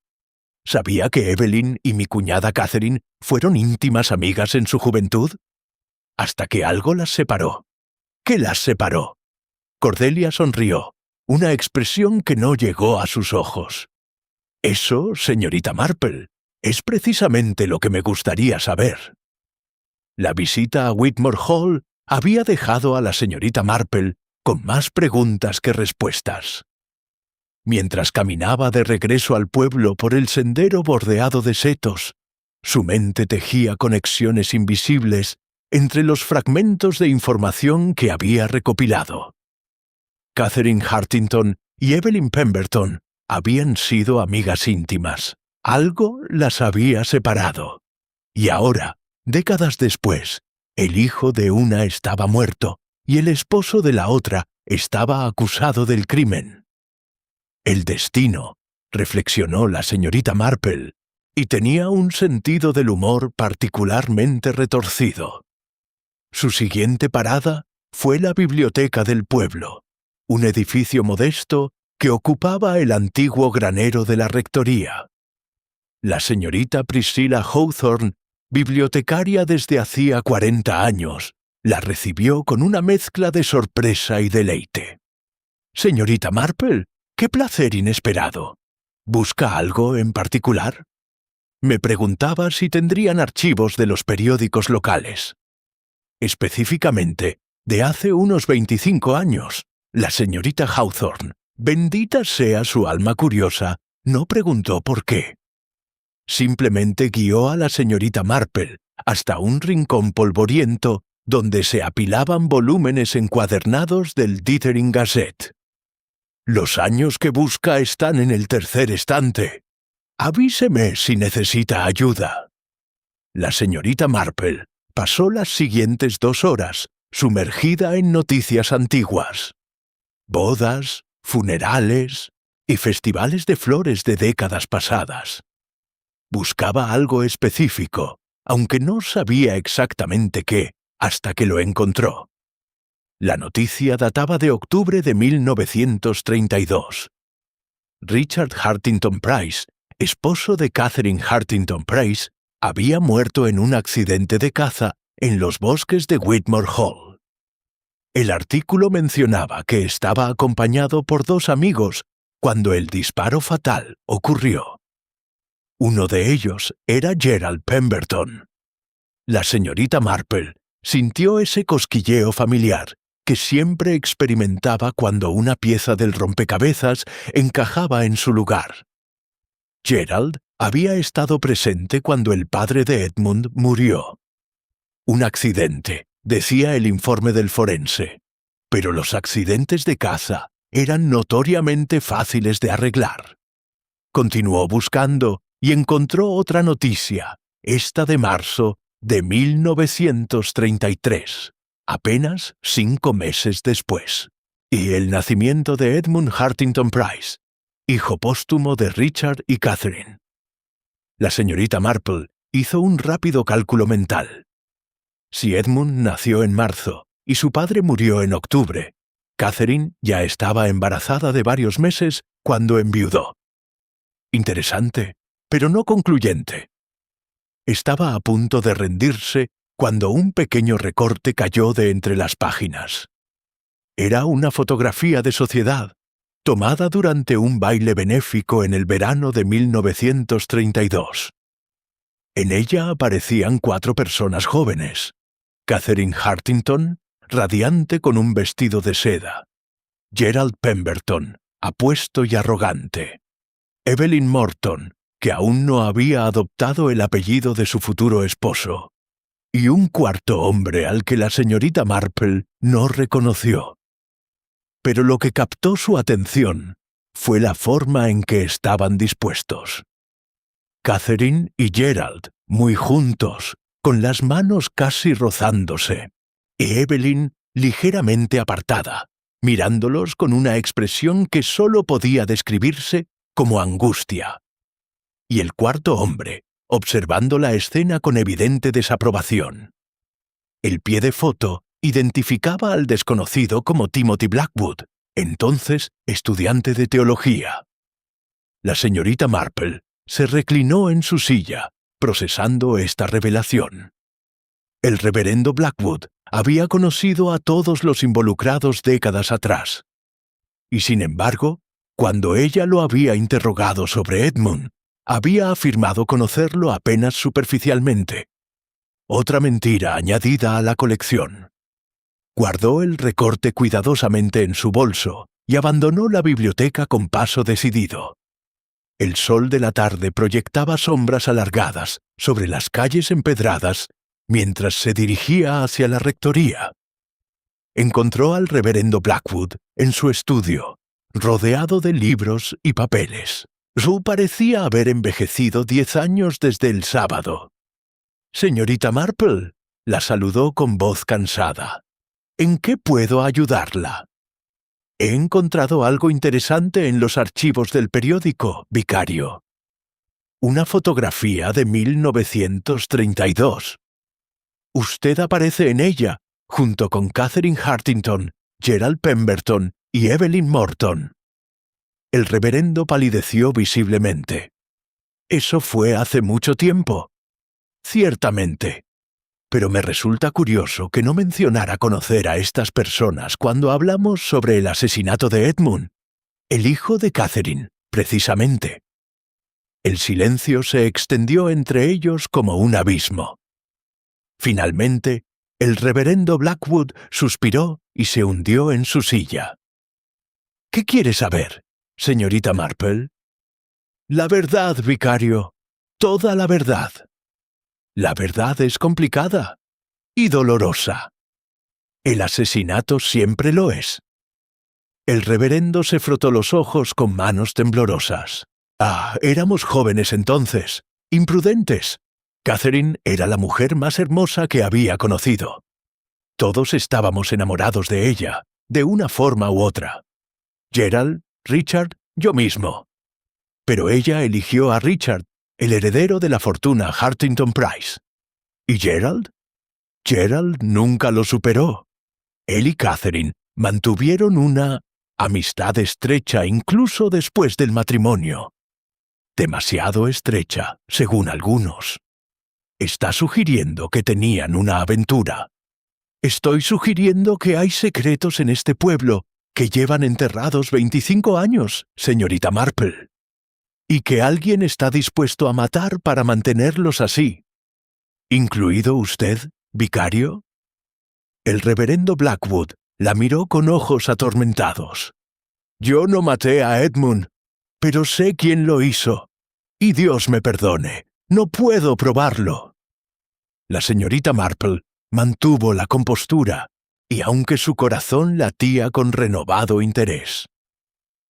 ¿Sabía que Evelyn y mi cuñada Catherine fueron íntimas amigas en su juventud? Hasta que algo las separó. ¿Qué las separó? Cordelia sonrió, una expresión que no llegó a sus ojos. Eso, señorita Marple, es precisamente lo que me gustaría saber. La visita a Whitmore Hall había dejado a la señorita Marple con más preguntas que respuestas. Mientras caminaba de regreso al pueblo por el sendero bordeado de setos, su mente tejía conexiones invisibles entre los fragmentos de información que había recopilado. Catherine Hartington y Evelyn Pemberton habían sido amigas íntimas. Algo las había separado. Y ahora, décadas después, el hijo de una estaba muerto y el esposo de la otra estaba acusado del crimen. El destino, reflexionó la señorita Marple, y tenía un sentido del humor particularmente retorcido. Su siguiente parada fue la biblioteca del pueblo, un edificio modesto que ocupaba el antiguo granero de la rectoría. La señorita Priscilla Hawthorne, bibliotecaria desde hacía 40 años, la recibió con una mezcla de sorpresa y deleite. «Señorita Marple, qué placer inesperado. ¿Busca algo en particular?» Me preguntaba si tendrían archivos de los periódicos locales. Específicamente, de hace unos 25 años, la señorita Hawthorne, bendita sea su alma curiosa, no preguntó por qué. Simplemente guió a la señorita Marple hasta un rincón polvoriento donde se apilaban volúmenes encuadernados del Dithering Gazette. Los años que busca están en el tercer estante. Avíseme si necesita ayuda. La señorita Marple pasó las siguientes 2 horas sumergida en noticias antiguas. Bodas, funerales y festivales de flores de décadas pasadas. Buscaba algo específico, aunque no sabía exactamente qué, hasta que lo encontró. La noticia databa de octubre de 1932. Richard Hartington Price, esposo de Catherine Hartington Price, había muerto en un accidente de caza en los bosques de Whitmore Hall. El artículo mencionaba que estaba acompañado por 2 amigos cuando el disparo fatal ocurrió. Uno de ellos era Gerald Pemberton. La señorita Marple sintió ese cosquilleo familiar que siempre experimentaba cuando una pieza del rompecabezas encajaba en su lugar. Gerald había estado presente cuando el padre de Edmund murió. Un accidente, decía el informe del forense, pero los accidentes de caza eran notoriamente fáciles de arreglar. Continuó buscando y encontró otra noticia, esta de marzo de 1933, apenas 5 meses después, y el nacimiento de Edmund Hartington Price, hijo póstumo de Richard y Catherine. La señorita Marple hizo un rápido cálculo mental. Si Edmund nació en marzo y su padre murió en octubre, Catherine ya estaba embarazada de varios meses cuando enviudó. Interesante, pero no concluyente. Estaba a punto de rendirse cuando un pequeño recorte cayó de entre las páginas. Era una fotografía de sociedad, tomada durante un baile benéfico en el verano de 1932. En ella aparecían 4 personas jóvenes. Catherine Hartington, radiante con un vestido de seda. Gerald Pemberton, apuesto y arrogante. Evelyn Morton, que aún no había adoptado el apellido de su futuro esposo. Y un cuarto hombre al que la señorita Marple no reconoció. Pero lo que captó su atención fue la forma en que estaban dispuestos. Catherine y Gerald, muy juntos, con las manos casi rozándose, y Evelyn ligeramente apartada, mirándolos con una expresión que sólo podía describirse como angustia. Y el cuarto hombre, observando la escena con evidente desaprobación. El pie de foto identificaba al desconocido como Timothy Blackwood, entonces estudiante de teología. La señorita Marple se reclinó en su silla, procesando esta revelación. El reverendo Blackwood había conocido a todos los involucrados décadas atrás. Y sin embargo, cuando ella lo había interrogado sobre Edmund, había afirmado conocerlo apenas superficialmente. Otra mentira añadida a la colección. Guardó el recorte cuidadosamente en su bolso y abandonó la biblioteca con paso decidido. El sol de la tarde proyectaba sombras alargadas sobre las calles empedradas mientras se dirigía hacia la rectoría. Encontró al reverendo Blackwood en su estudio, rodeado de libros y papeles. Rue parecía haber envejecido 10 años desde el sábado. «Señorita Marple», la saludó con voz cansada. «¿En qué puedo ayudarla?» «He encontrado algo interesante en los archivos del periódico, vicario. Una fotografía de 1932. Usted aparece en ella, junto con Catherine Hartington, Gerald Pemberton y Evelyn Morton». El reverendo palideció visiblemente. «¿Eso fue hace mucho tiempo?» «Ciertamente. Pero me resulta curioso que no mencionara conocer a estas personas cuando hablamos sobre el asesinato de Edmund, el hijo de Catherine, precisamente». El silencio se extendió entre ellos como un abismo. Finalmente, el reverendo Blackwood suspiró y se hundió en su silla. ¿Qué quiere saber, señorita Marple? La verdad, vicario. Toda la verdad. La verdad es complicada y dolorosa. El asesinato siempre lo es. El reverendo se frotó los ojos con manos temblorosas. Éramos jóvenes entonces, imprudentes. Catherine era la mujer más hermosa que había conocido. Todos estábamos enamorados de ella, de una forma u otra. Gerald, Richard, yo mismo. Pero ella eligió a Richard, el heredero de la fortuna Hartington Price. ¿Y Gerald? Gerald nunca lo superó. Él y Catherine mantuvieron una amistad estrecha incluso después del matrimonio. Demasiado estrecha, según algunos. Está sugiriendo que tenían una aventura. Estoy sugiriendo que hay secretos en este pueblo que llevan enterrados 25 años, señorita Marple. Y que alguien está dispuesto a matar para mantenerlos así. ¿Incluido usted, vicario? El reverendo Blackwood la miró con ojos atormentados. Yo no maté a Edmund, pero sé quién lo hizo. Y Dios me perdone, no puedo probarlo. La señorita Marple mantuvo la compostura, y aunque su corazón latía con renovado interés.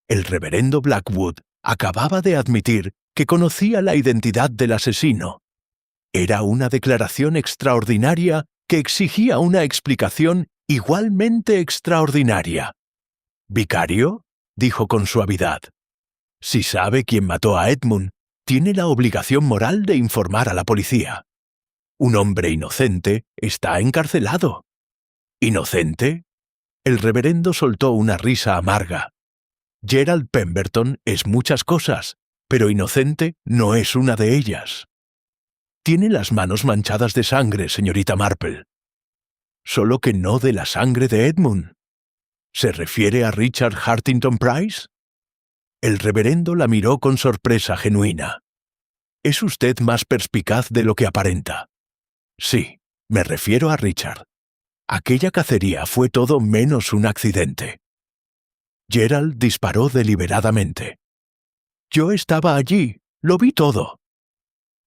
El reverendo Blackwood acababa de admitir que conocía la identidad del asesino. Era una declaración extraordinaria que exigía una explicación igualmente extraordinaria. «Vicario», dijo con suavidad, «si sabe quién mató a Edmund, tiene la obligación moral de informar a la policía. Un hombre inocente está encarcelado». «¿Inocente?» El reverendo soltó una risa amarga. Gerald Pemberton es muchas cosas, pero inocente no es una de ellas. Tiene las manos manchadas de sangre, señorita Marple. Solo que no de la sangre de Edmund. ¿Se refiere a Richard Hartington Price? El reverendo la miró con sorpresa genuina. Es usted más perspicaz de lo que aparenta. Sí, me refiero a Richard. Aquella cacería fue todo menos un accidente. Gerald disparó deliberadamente. Yo estaba allí, lo vi todo.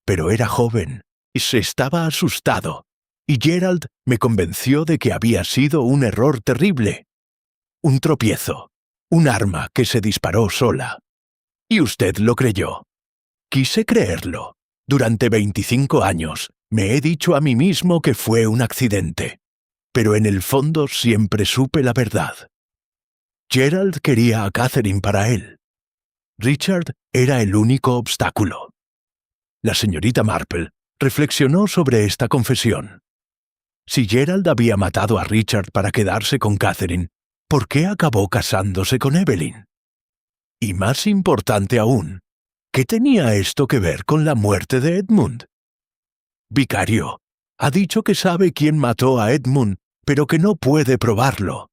Pero era joven, y se estaba asustado, y Gerald me convenció de que había sido un error terrible. Un tropiezo, un arma que se disparó sola. Y usted lo creyó. Quise creerlo. Durante 25 años me he dicho a mí mismo que fue un accidente. Pero en el fondo siempre supe la verdad. Gerald quería a Catherine para él. Richard era el único obstáculo. La señorita Marple reflexionó sobre esta confesión. Si Gerald había matado a Richard para quedarse con Catherine, ¿por qué acabó casándose con Evelyn? Y más importante aún, ¿qué tenía esto que ver con la muerte de Edmund? Vicario, ha dicho que sabe quién mató a Edmund, pero que no puede probarlo.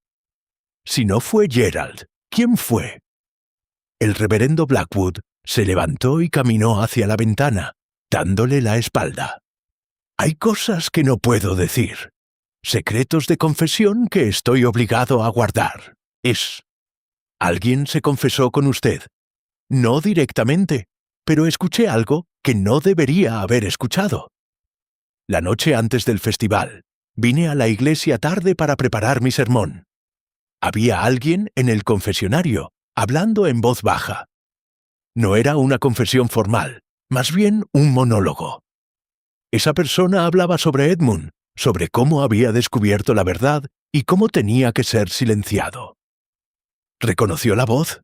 Si no fue Gerald, ¿quién fue? El reverendo Blackwood se levantó y caminó hacia la ventana, dándole la espalda. Hay cosas que no puedo decir. Secretos de confesión que estoy obligado a guardar. ¿Alguien se confesó con usted? No directamente, pero escuché algo que no debería haber escuchado. La noche antes del festival, vine a la iglesia tarde para preparar mi sermón. Había alguien en el confesionario, hablando en voz baja. No era una confesión formal, más bien un monólogo. Esa persona hablaba sobre Edmund, sobre cómo había descubierto la verdad y cómo tenía que ser silenciado. ¿Reconoció la voz?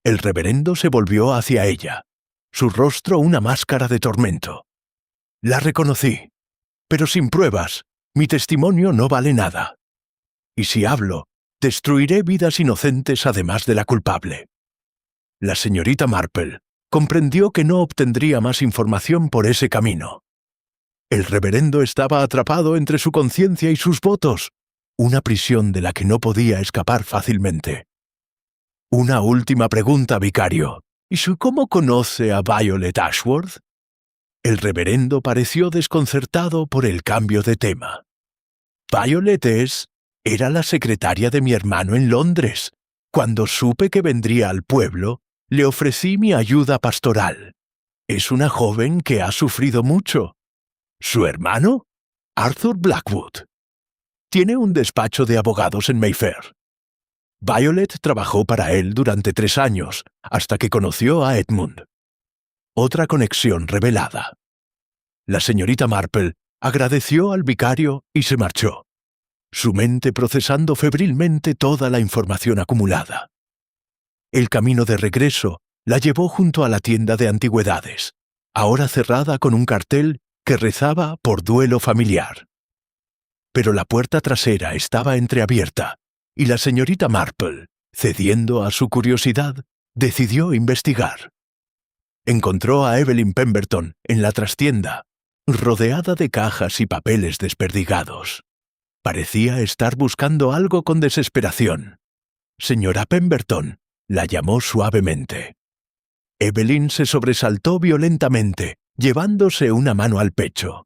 El reverendo se volvió hacia ella, su rostro una máscara de tormento. La reconocí, pero sin pruebas, mi testimonio no vale nada. Y si hablo, destruiré vidas inocentes además de la culpable. La señorita Marple comprendió que no obtendría más información por ese camino. El reverendo estaba atrapado entre su conciencia y sus votos, una prisión de la que no podía escapar fácilmente. Una última pregunta, vicario. ¿Y cómo conoce a Violet Ashworth? El reverendo pareció desconcertado por el cambio de tema. Violet era la secretaria de mi hermano en Londres. Cuando supe que vendría al pueblo, le ofrecí mi ayuda pastoral. Es una joven que ha sufrido mucho. ¿Su hermano? Arthur Blackwood. Tiene un despacho de abogados en Mayfair. Violet trabajó para él durante 3 años, hasta que conoció a Edmund. Otra conexión revelada. La señorita Marple agradeció al vicario y se marchó, su mente procesando febrilmente toda la información acumulada. El camino de regreso la llevó junto a la tienda de antigüedades, ahora cerrada con un cartel que rezaba por duelo familiar. Pero la puerta trasera estaba entreabierta, y la señorita Marple, cediendo a su curiosidad, decidió investigar. Encontró a Evelyn Pemberton en la trastienda, rodeada de cajas y papeles desperdigados. Parecía estar buscando algo con desesperación. Señora Pemberton, la llamó suavemente. Evelyn se sobresaltó violentamente, llevándose una mano al pecho.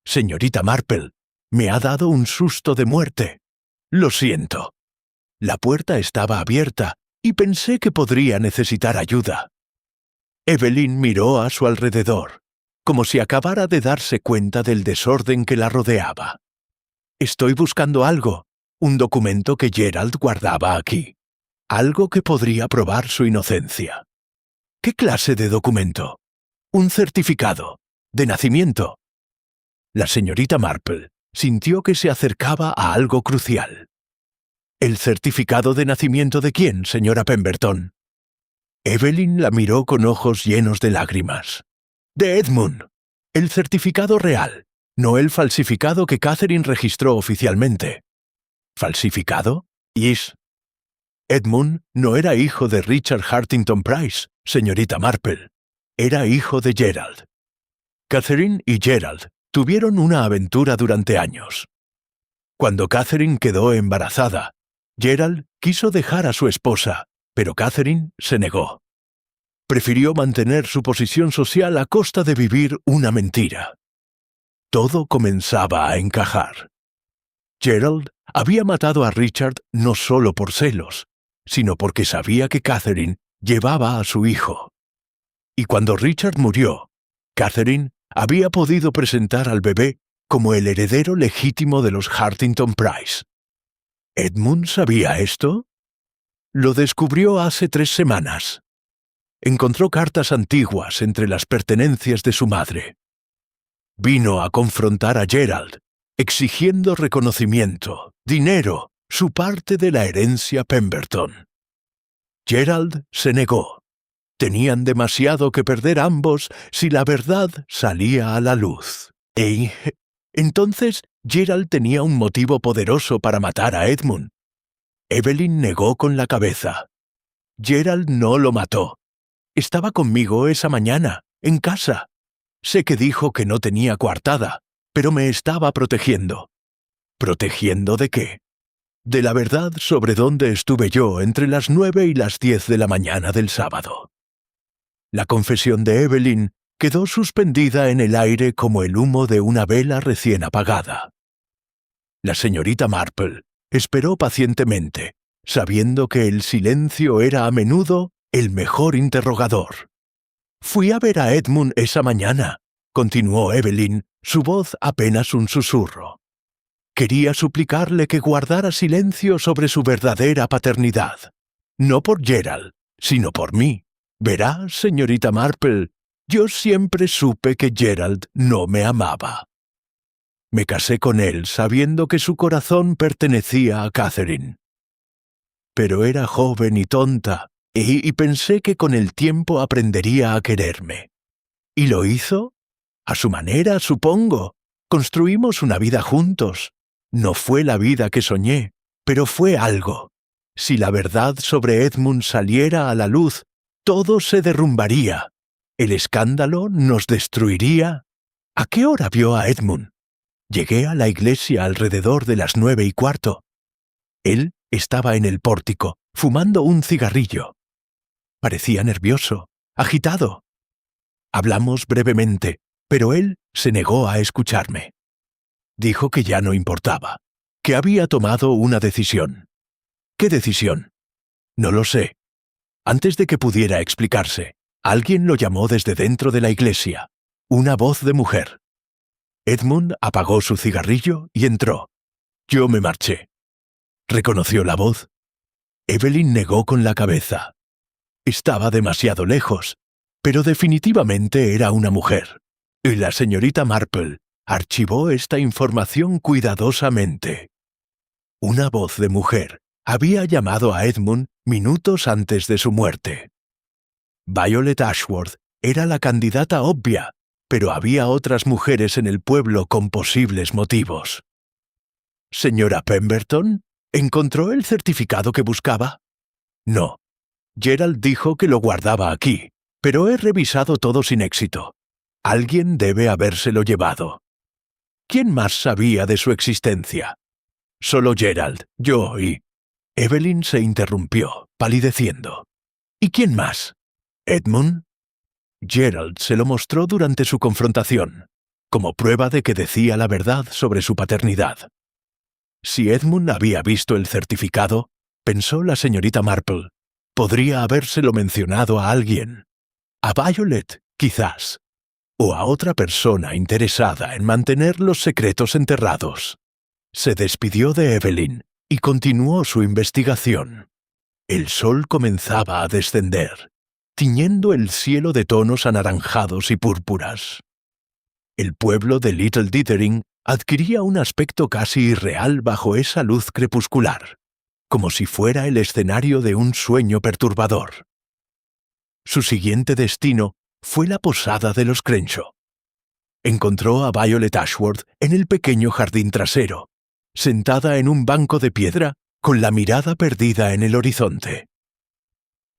Señorita Marple, me ha dado un susto de muerte. Lo siento. La puerta estaba abierta y pensé que podría necesitar ayuda. Evelyn miró a su alrededor, como si acabara de darse cuenta del desorden que la rodeaba. Estoy buscando algo, un documento que Gerald guardaba aquí. Algo que podría probar su inocencia. ¿Qué clase de documento? Un certificado. De nacimiento. La señorita Marple sintió que se acercaba a algo crucial. ¿El certificado de nacimiento de quién, señora Pemberton? Evelyn la miró con ojos llenos de lágrimas. De Edmund. El certificado real, no el falsificado que Catherine registró oficialmente. ¿Falsificado? Edmund no era hijo de Richard Hartington Price, señorita Marple. Era hijo de Gerald. Catherine y Gerald tuvieron una aventura durante años. Cuando Catherine quedó embarazada, Gerald quiso dejar a su esposa, pero Catherine se negó. Prefirió mantener su posición social a costa de vivir una mentira. Todo comenzaba a encajar. Gerald había matado a Richard no solo por celos, sino porque sabía que Catherine llevaba a su hijo. Y cuando Richard murió, Catherine había podido presentar al bebé como el heredero legítimo de los Hartington Price. ¿Edmund sabía esto? Lo descubrió hace 3 semanas. Encontró cartas antiguas entre las pertenencias de su madre. Vino a confrontar a Gerald, exigiendo reconocimiento, dinero, su parte de la herencia Pemberton. Gerald se negó. Tenían demasiado que perder ambos si la verdad salía a la luz. Entonces Gerald tenía un motivo poderoso para matar a Edmund. Evelyn negó con la cabeza. Gerald no lo mató. Estaba conmigo esa mañana, en casa. Sé que dijo que no tenía coartada, pero me estaba protegiendo. ¿Protegiendo de qué? De la verdad sobre dónde estuve yo entre las 9 y las 10 de la mañana del sábado. La confesión de Evelyn quedó suspendida en el aire como el humo de una vela recién apagada. La señorita Marple esperó pacientemente, sabiendo que el silencio era a menudo el mejor interrogador. Fui a ver a Edmund esa mañana, continuó Evelyn, su voz apenas un susurro. Quería suplicarle que guardara silencio sobre su verdadera paternidad. No por Gerald, sino por mí. Verá, señorita Marple, yo siempre supe que Gerald no me amaba. Me casé con él sabiendo que su corazón pertenecía a Catherine. Pero era joven y tonta, y pensé que con el tiempo aprendería a quererme. ¿Y lo hizo? A su manera, supongo. Construimos una vida juntos. No fue la vida que soñé, pero fue algo. Si la verdad sobre Edmund saliera a la luz, todo se derrumbaría. El escándalo nos destruiría. ¿A qué hora vio a Edmund? Llegué a la iglesia alrededor de las 9:15. Él estaba en el pórtico, fumando un cigarrillo. Parecía nervioso, agitado. Hablamos brevemente, pero él se negó a escucharme. Dijo que ya no importaba, que había tomado una decisión. ¿Qué decisión? No lo sé. Antes de que pudiera explicarse, alguien lo llamó desde dentro de la iglesia. Una voz de mujer. Edmund apagó su cigarrillo y entró. Yo me marché. ¿Reconoció la voz? Evelyn negó con la cabeza. Estaba demasiado lejos, pero definitivamente era una mujer. Y la señorita Marple archivó esta información cuidadosamente. Una voz de mujer había llamado a Edmund minutos antes de su muerte. Violet Ashworth era la candidata obvia, pero había otras mujeres en el pueblo con posibles motivos. ¿Señora Pemberton? ¿Encontró el certificado que buscaba? No. Gerald dijo que lo guardaba aquí, pero he revisado todo sin éxito. Alguien debe habérselo llevado. ¿Quién más sabía de su existencia? Solo Gerald, yo y... Evelyn se interrumpió, palideciendo. ¿Y quién más? ¿Edmund? Gerald se lo mostró durante su confrontación, como prueba de que decía la verdad sobre su paternidad. Si Edmund había visto el certificado, pensó la señorita Marple, podría habérselo mencionado a alguien. A Violet, quizás. O a otra persona interesada en mantener los secretos enterrados. Se despidió de Evelyn y continuó su investigación. El sol comenzaba a descender, tiñendo el cielo de tonos anaranjados y púrpuras. El pueblo de Little Dithering adquiría un aspecto casi irreal bajo esa luz crepuscular, como si fuera el escenario de un sueño perturbador. Su siguiente destino fue la posada de los Crenshaw. Encontró a Violet Ashworth en el pequeño jardín trasero, sentada en un banco de piedra con la mirada perdida en el horizonte.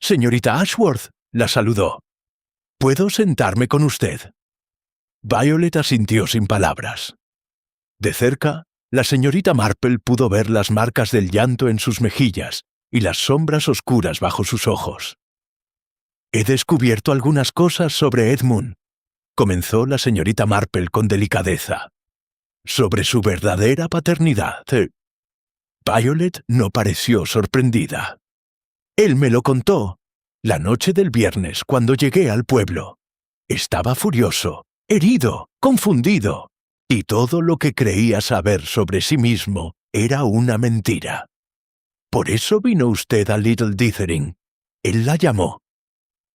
«Señorita Ashworth», la saludó. «¿Puedo sentarme con usted?» Violet asintió sin palabras. De cerca, la señorita Marple pudo ver las marcas del llanto en sus mejillas y las sombras oscuras bajo sus ojos. «He descubierto algunas cosas sobre Edmund», comenzó la señorita Marple con delicadeza. «Sobre su verdadera paternidad». Violet no pareció sorprendida. «Él me lo contó, la noche del viernes cuando llegué al pueblo. Estaba furioso, herido, confundido, y todo lo que creía saber sobre sí mismo era una mentira. Por eso vino usted a Little Dithering. Él la llamó.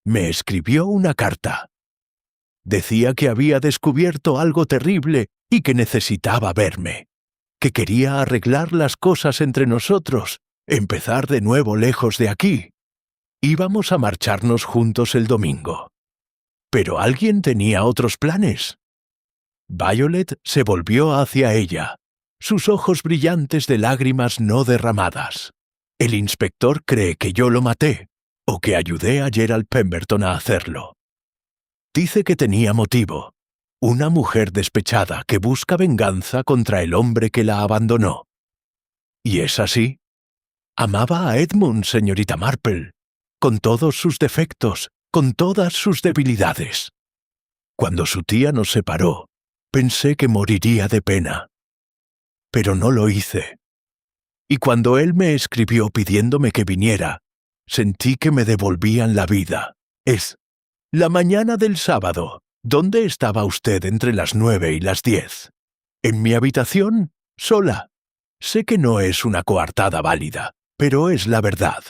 Me escribió una carta. Decía que había descubierto algo terrible y que necesitaba verme, que quería arreglar las cosas entre nosotros, empezar de nuevo lejos de aquí. Íbamos a marcharnos juntos el domingo. Pero alguien tenía otros planes». Violet se volvió hacia ella, sus ojos brillantes de lágrimas no derramadas. «El inspector cree que yo lo maté, o que ayudé a Gerald Pemberton a hacerlo. Dice que tenía motivo, una mujer despechada que busca venganza contra el hombre que la abandonó. ¿Y es así? Amaba a Edmund, señorita Marple, con todos sus defectos, con todas sus debilidades. Cuando su tía nos separó, pensé que moriría de pena. Pero no lo hice. Y cuando él me escribió pidiéndome que viniera, sentí que me devolvían la vida. La mañana del sábado. ¿Dónde estaba usted entre las 9 y las 10? ¿En mi habitación? Sola. Sé que no es una coartada válida, pero es la verdad.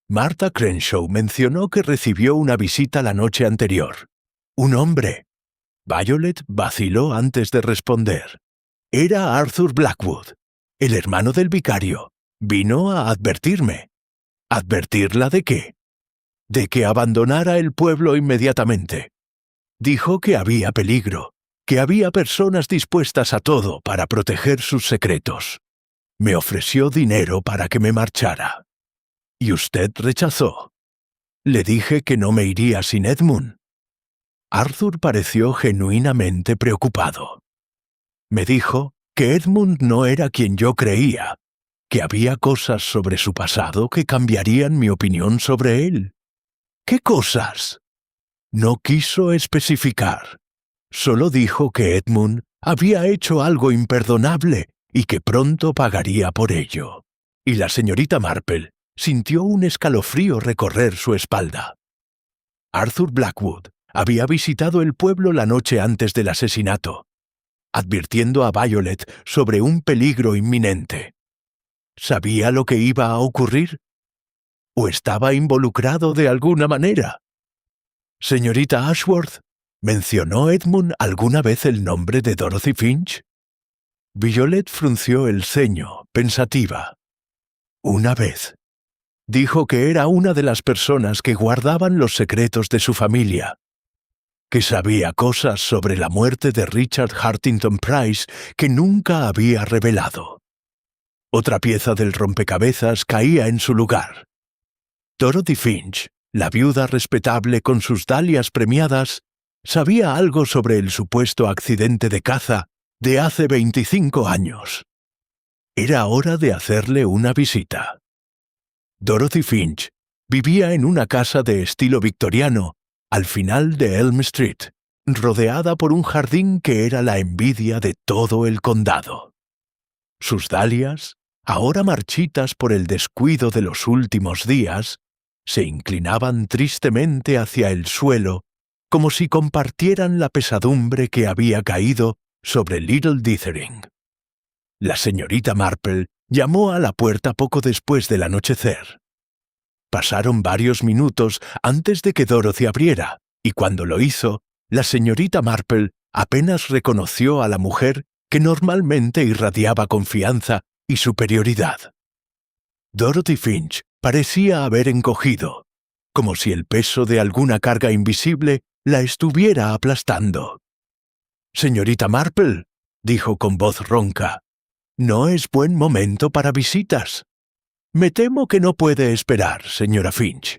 Martha Crenshaw mencionó que recibió una visita la noche anterior. Un hombre. Violet vaciló antes de responder. Era Arthur Blackwood, el hermano del vicario. Vino a advertirme. ¿Advertirla de qué? De que abandonara el pueblo inmediatamente. Dijo que había peligro, que había personas dispuestas a todo para proteger sus secretos. Me ofreció dinero para que me marchara. Y usted rechazó. Le dije que no me iría sin Edmund. Arthur pareció genuinamente preocupado. Me dijo que Edmund no era quien yo creía, que había cosas sobre su pasado que cambiarían mi opinión sobre él. ¿Qué cosas? No quiso especificar. Solo dijo que Edmund había hecho algo imperdonable y que pronto pagaría por ello. Y la señorita Marple sintió un escalofrío recorrer su espalda. Arthur Blackwood había visitado el pueblo la noche antes del asesinato, advirtiendo a Violet sobre un peligro inminente. ¿Sabía lo que iba a ocurrir? ¿O estaba involucrado de alguna manera? Señorita Ashworth, ¿mencionó Edmund alguna vez el nombre de Dorothy Finch? Violet frunció el ceño, pensativa. Una vez. Dijo que era una de las personas que guardaban los secretos de su familia, que sabía cosas sobre la muerte de Richard Hartington Price que nunca había revelado. Otra pieza del rompecabezas caía en su lugar. Dorothy Finch, la viuda respetable con sus dalias premiadas, sabía algo sobre el supuesto accidente de caza de hace 25 años. Era hora de hacerle una visita. Dorothy Finch vivía en una casa de estilo victoriano al final de Elm Street, rodeada por un jardín que era la envidia de todo el condado. Sus dalias, ahora marchitas por el descuido de los últimos días, se inclinaban tristemente hacia el suelo como si compartieran la pesadumbre que había caído sobre Little Dithering. La señorita Marple llamó a la puerta poco después del anochecer. Pasaron varios minutos antes de que Dorothy abriera, y cuando lo hizo, la señorita Marple apenas reconoció a la mujer que normalmente irradiaba confianza y superioridad. Dorothy Finch parecía haber encogido, como si el peso de alguna carga invisible la estuviera aplastando. «Señorita Marple», dijo con voz ronca, «no es buen momento para visitas. Me temo que no puede esperar, señora Finch.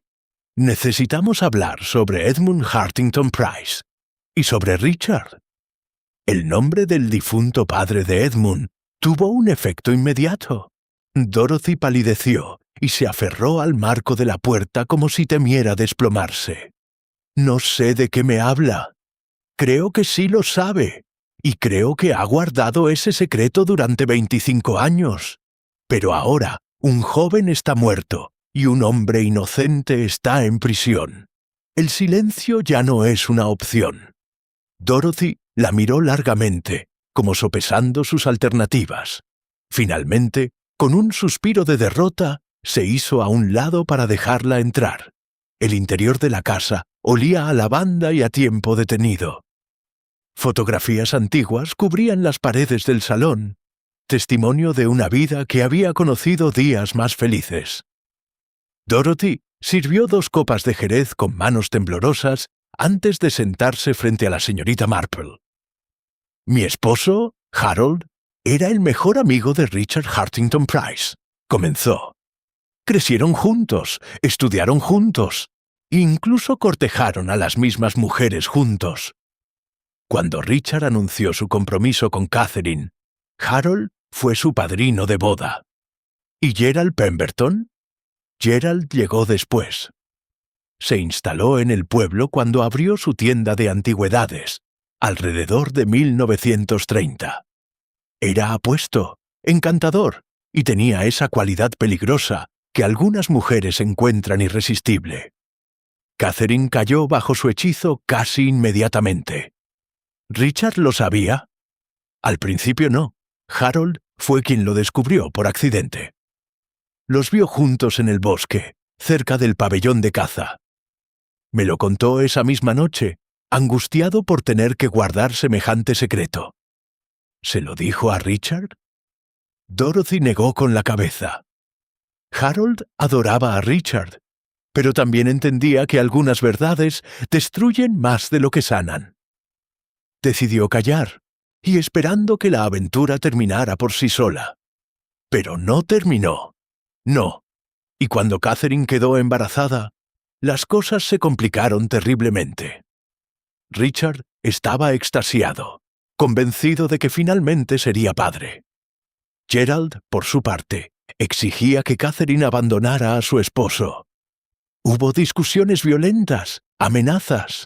Necesitamos hablar sobre Edmund Hartington Price y sobre Richard». El nombre del difunto padre de Edmund tuvo un efecto inmediato. Dorothy palideció y se aferró al marco de la puerta como si temiera desplomarse. «No sé de qué me habla. Creo que sí lo sabe, y creo que ha guardado ese secreto durante 25 años. Pero ahora un joven está muerto y un hombre inocente está en prisión. El silencio ya no es una opción». Dorothy la miró largamente, como sopesando sus alternativas. Finalmente, con un suspiro de derrota, se hizo a un lado para dejarla entrar. El interior de la casa olía a lavanda y a tiempo detenido. Fotografías antiguas cubrían las paredes del salón, testimonio de una vida que había conocido días más felices. Dorothy sirvió 2 copas de jerez con manos temblorosas antes de sentarse frente a la señorita Marple. «Mi esposo, Harold, era el mejor amigo de Richard Hartington Price», comenzó. «Crecieron juntos, estudiaron juntos, e incluso cortejaron a las mismas mujeres juntos. Cuando Richard anunció su compromiso con Catherine, Harold fue su padrino de boda. ¿Y Gerald Pemberton? Gerald llegó después. Se instaló en el pueblo cuando abrió su tienda de antigüedades, alrededor de 1930. Era apuesto, encantador, y tenía esa cualidad peligrosa que algunas mujeres encuentran irresistible. Catherine cayó bajo su hechizo casi inmediatamente. ¿Richard lo sabía? Al principio no. Harold fue quien lo descubrió por accidente. Los vio juntos en el bosque, cerca del pabellón de caza. Me lo contó esa misma noche, angustiado por tener que guardar semejante secreto. ¿Se lo dijo a Richard? Dorothy negó con la cabeza. Harold adoraba a Richard, pero también entendía que algunas verdades destruyen más de lo que sanan. Decidió callar, y esperando que la aventura terminara por sí sola. Pero no terminó. No. Y cuando Catherine quedó embarazada, las cosas se complicaron terriblemente. Richard estaba extasiado, convencido de que finalmente sería padre. Gerald, por su parte, exigía que Catherine abandonara a su esposo. Hubo discusiones violentas, amenazas.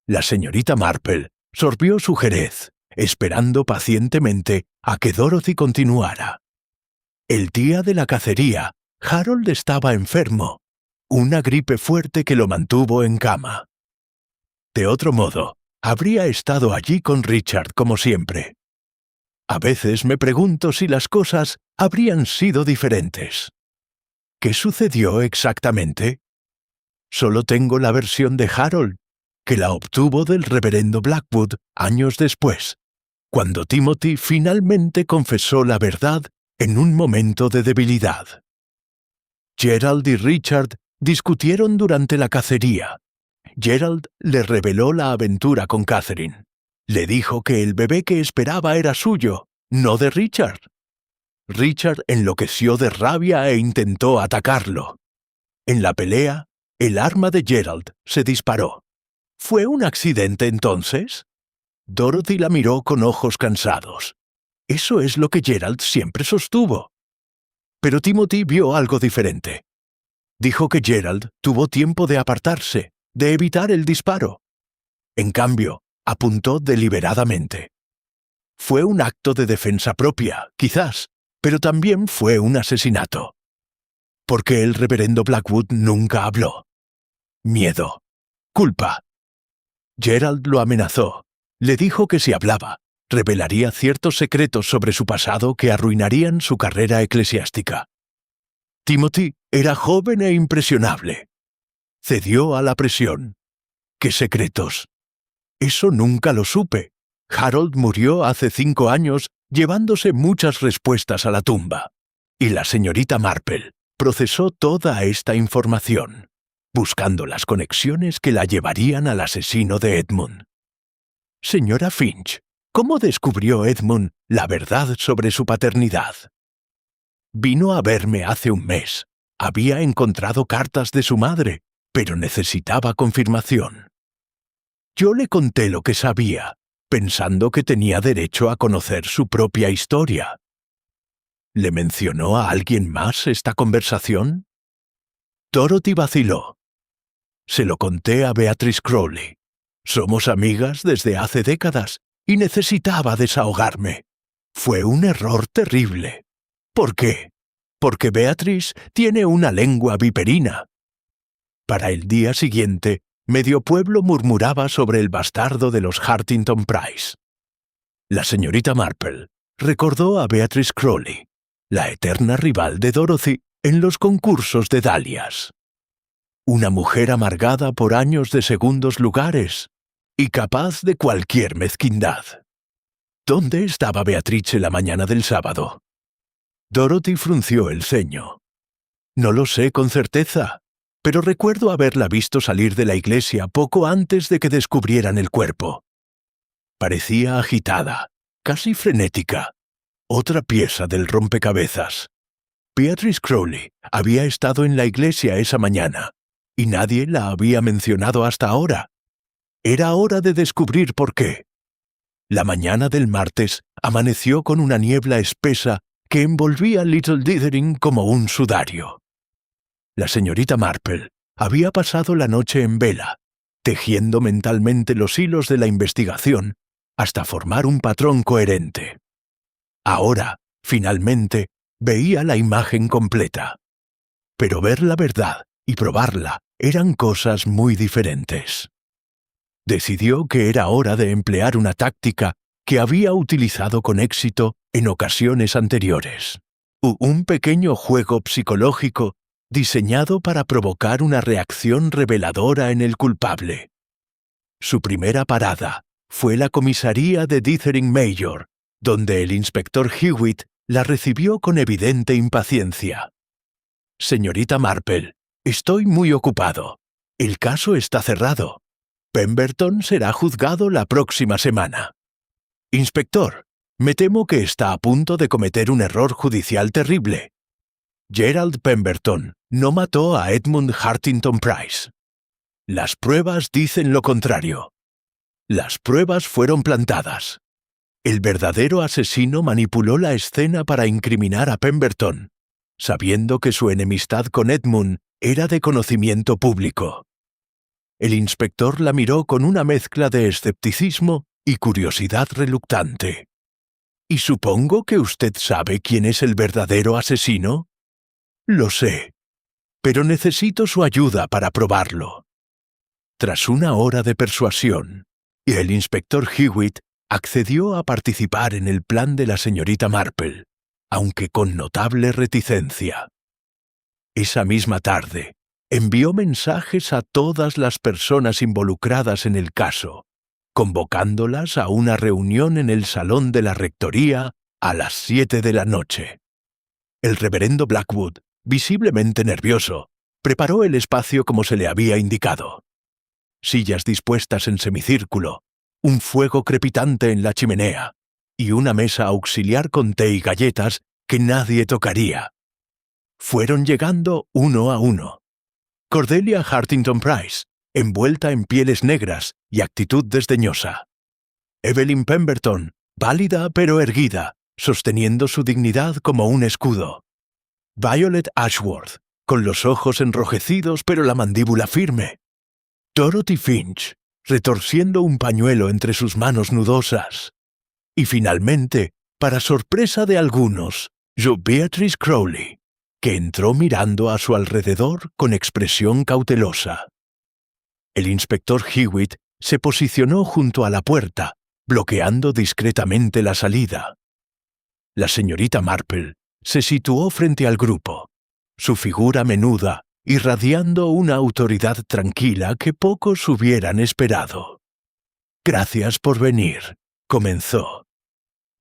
La señorita Marple sorbió su jerez, esperando pacientemente a que Dorothy continuara. El día de la cacería, Harold estaba enfermo, una gripe fuerte que lo mantuvo en cama. De otro modo, habría estado allí con Richard como siempre. A veces me pregunto si las cosas habrían sido diferentes. ¿Qué sucedió exactamente? Solo tengo la versión de Harold, que la obtuvo del reverendo Blackwood años después, cuando Timothy finalmente confesó la verdad en un momento de debilidad. Gerald y Richard discutieron durante la cacería. Gerald le reveló la aventura con Catherine. Le dijo que el bebé que esperaba era suyo, no de Richard. Richard enloqueció de rabia e intentó atacarlo. En la pelea, el arma de Gerald se disparó. ¿Fue un accidente entonces? Dorothy la miró con ojos cansados. Eso es lo que Gerald siempre sostuvo. Pero Timothy vio algo diferente. Dijo que Gerald tuvo tiempo de apartarse, de evitar el disparo. En cambio, apuntó deliberadamente. Fue un acto de defensa propia, quizás, pero también fue un asesinato. ¿Por qué el reverendo Blackwood nunca habló? Miedo. Culpa. Gerald lo amenazó. Le dijo que si hablaba, revelaría ciertos secretos sobre su pasado que arruinarían su carrera eclesiástica. Timothy era joven e impresionable. Cedió a la presión. ¿Qué secretos? Eso nunca lo supe. Harold murió hace 5 años llevándose muchas respuestas a la tumba. Y la señorita Marple procesó toda esta información, buscando las conexiones que la llevarían al asesino de Edmund. Señora Finch, ¿cómo descubrió Edmund la verdad sobre su paternidad? Vino a verme hace un mes. Había encontrado cartas de su madre, pero necesitaba confirmación. Yo le conté lo que sabía, pensando que tenía derecho a conocer su propia historia. ¿Le mencionó a alguien más esta conversación? Dorothy vaciló. Se lo conté a Beatrice Crowley. Somos amigas desde hace décadas y necesitaba desahogarme. Fue un error terrible. ¿Por qué? Porque Beatrice tiene una lengua viperina. Para el día siguiente, medio pueblo murmuraba sobre el bastardo de los Hartington Price. La señorita Marple recordó a Beatrice Crowley, la eterna rival de Dorothy en los concursos de dalias. Una mujer amargada por años de segundos lugares y capaz de cualquier mezquindad. ¿Dónde estaba Beatrice la mañana del sábado? Dorothy frunció el ceño. No lo sé con certeza, pero recuerdo haberla visto salir de la iglesia poco antes de que descubrieran el cuerpo. Parecía agitada, casi frenética. Otra pieza del rompecabezas. Beatrice Crowley había estado en la iglesia esa mañana, y nadie la había mencionado hasta ahora. Era hora de descubrir por qué. La mañana del martes amaneció con una niebla espesa que envolvía Little Dithering como un sudario. La señorita Marple había pasado la noche en vela, tejiendo mentalmente los hilos de la investigación hasta formar un patrón coherente. Ahora, finalmente, veía la imagen completa. Pero ver la verdad y probarla eran cosas muy diferentes. Decidió que era hora de emplear una táctica que había utilizado con éxito en ocasiones anteriores. Un pequeño juego psicológico diseñado para provocar una reacción reveladora en el culpable. Su primera parada fue la comisaría de Dithering Major, donde el inspector Hewitt la recibió con evidente impaciencia. Señorita Marple, estoy muy ocupado. El caso está cerrado. Pemberton será juzgado la próxima semana. Inspector, me temo que está a punto de cometer un error judicial terrible. Gerald Pemberton no mató a Edmund Hartington Price. Las pruebas dicen lo contrario. Las pruebas fueron plantadas. El verdadero asesino manipuló la escena para incriminar a Pemberton, sabiendo que su enemistad con Edmund era de conocimiento público. El inspector la miró con una mezcla de escepticismo y curiosidad reluctante. «¿Y supongo que usted sabe quién es el verdadero asesino?» «Lo sé, pero necesito su ayuda para probarlo». Tras una hora de persuasión, el inspector Hewitt accedió a participar en el plan de la señorita Marple, aunque con notable reticencia. Esa misma tarde, envió mensajes a todas las personas involucradas en el caso, convocándolas a una reunión en el salón de la rectoría a las 7 de la noche. El reverendo Blackwood, visiblemente nervioso, preparó el espacio como se le había indicado. Sillas dispuestas en semicírculo, un fuego crepitante en la chimenea y una mesa auxiliar con té y galletas que nadie tocaría. Fueron llegando uno a uno. Cordelia Hartington Price, envuelta en pieles negras y actitud desdeñosa. Evelyn Pemberton, pálida pero erguida, sosteniendo su dignidad como un escudo. Violet Ashworth, con los ojos enrojecidos pero la mandíbula firme. Dorothy Finch, retorciendo un pañuelo entre sus manos nudosas. Y finalmente, para sorpresa de algunos, Beatrice Crowley, que entró mirando a su alrededor con expresión cautelosa. El inspector Hewitt se posicionó junto a la puerta, bloqueando discretamente la salida. La señorita Marple se situó frente al grupo, su figura menuda irradiando una autoridad tranquila que pocos hubieran esperado. «Gracias por venir», comenzó.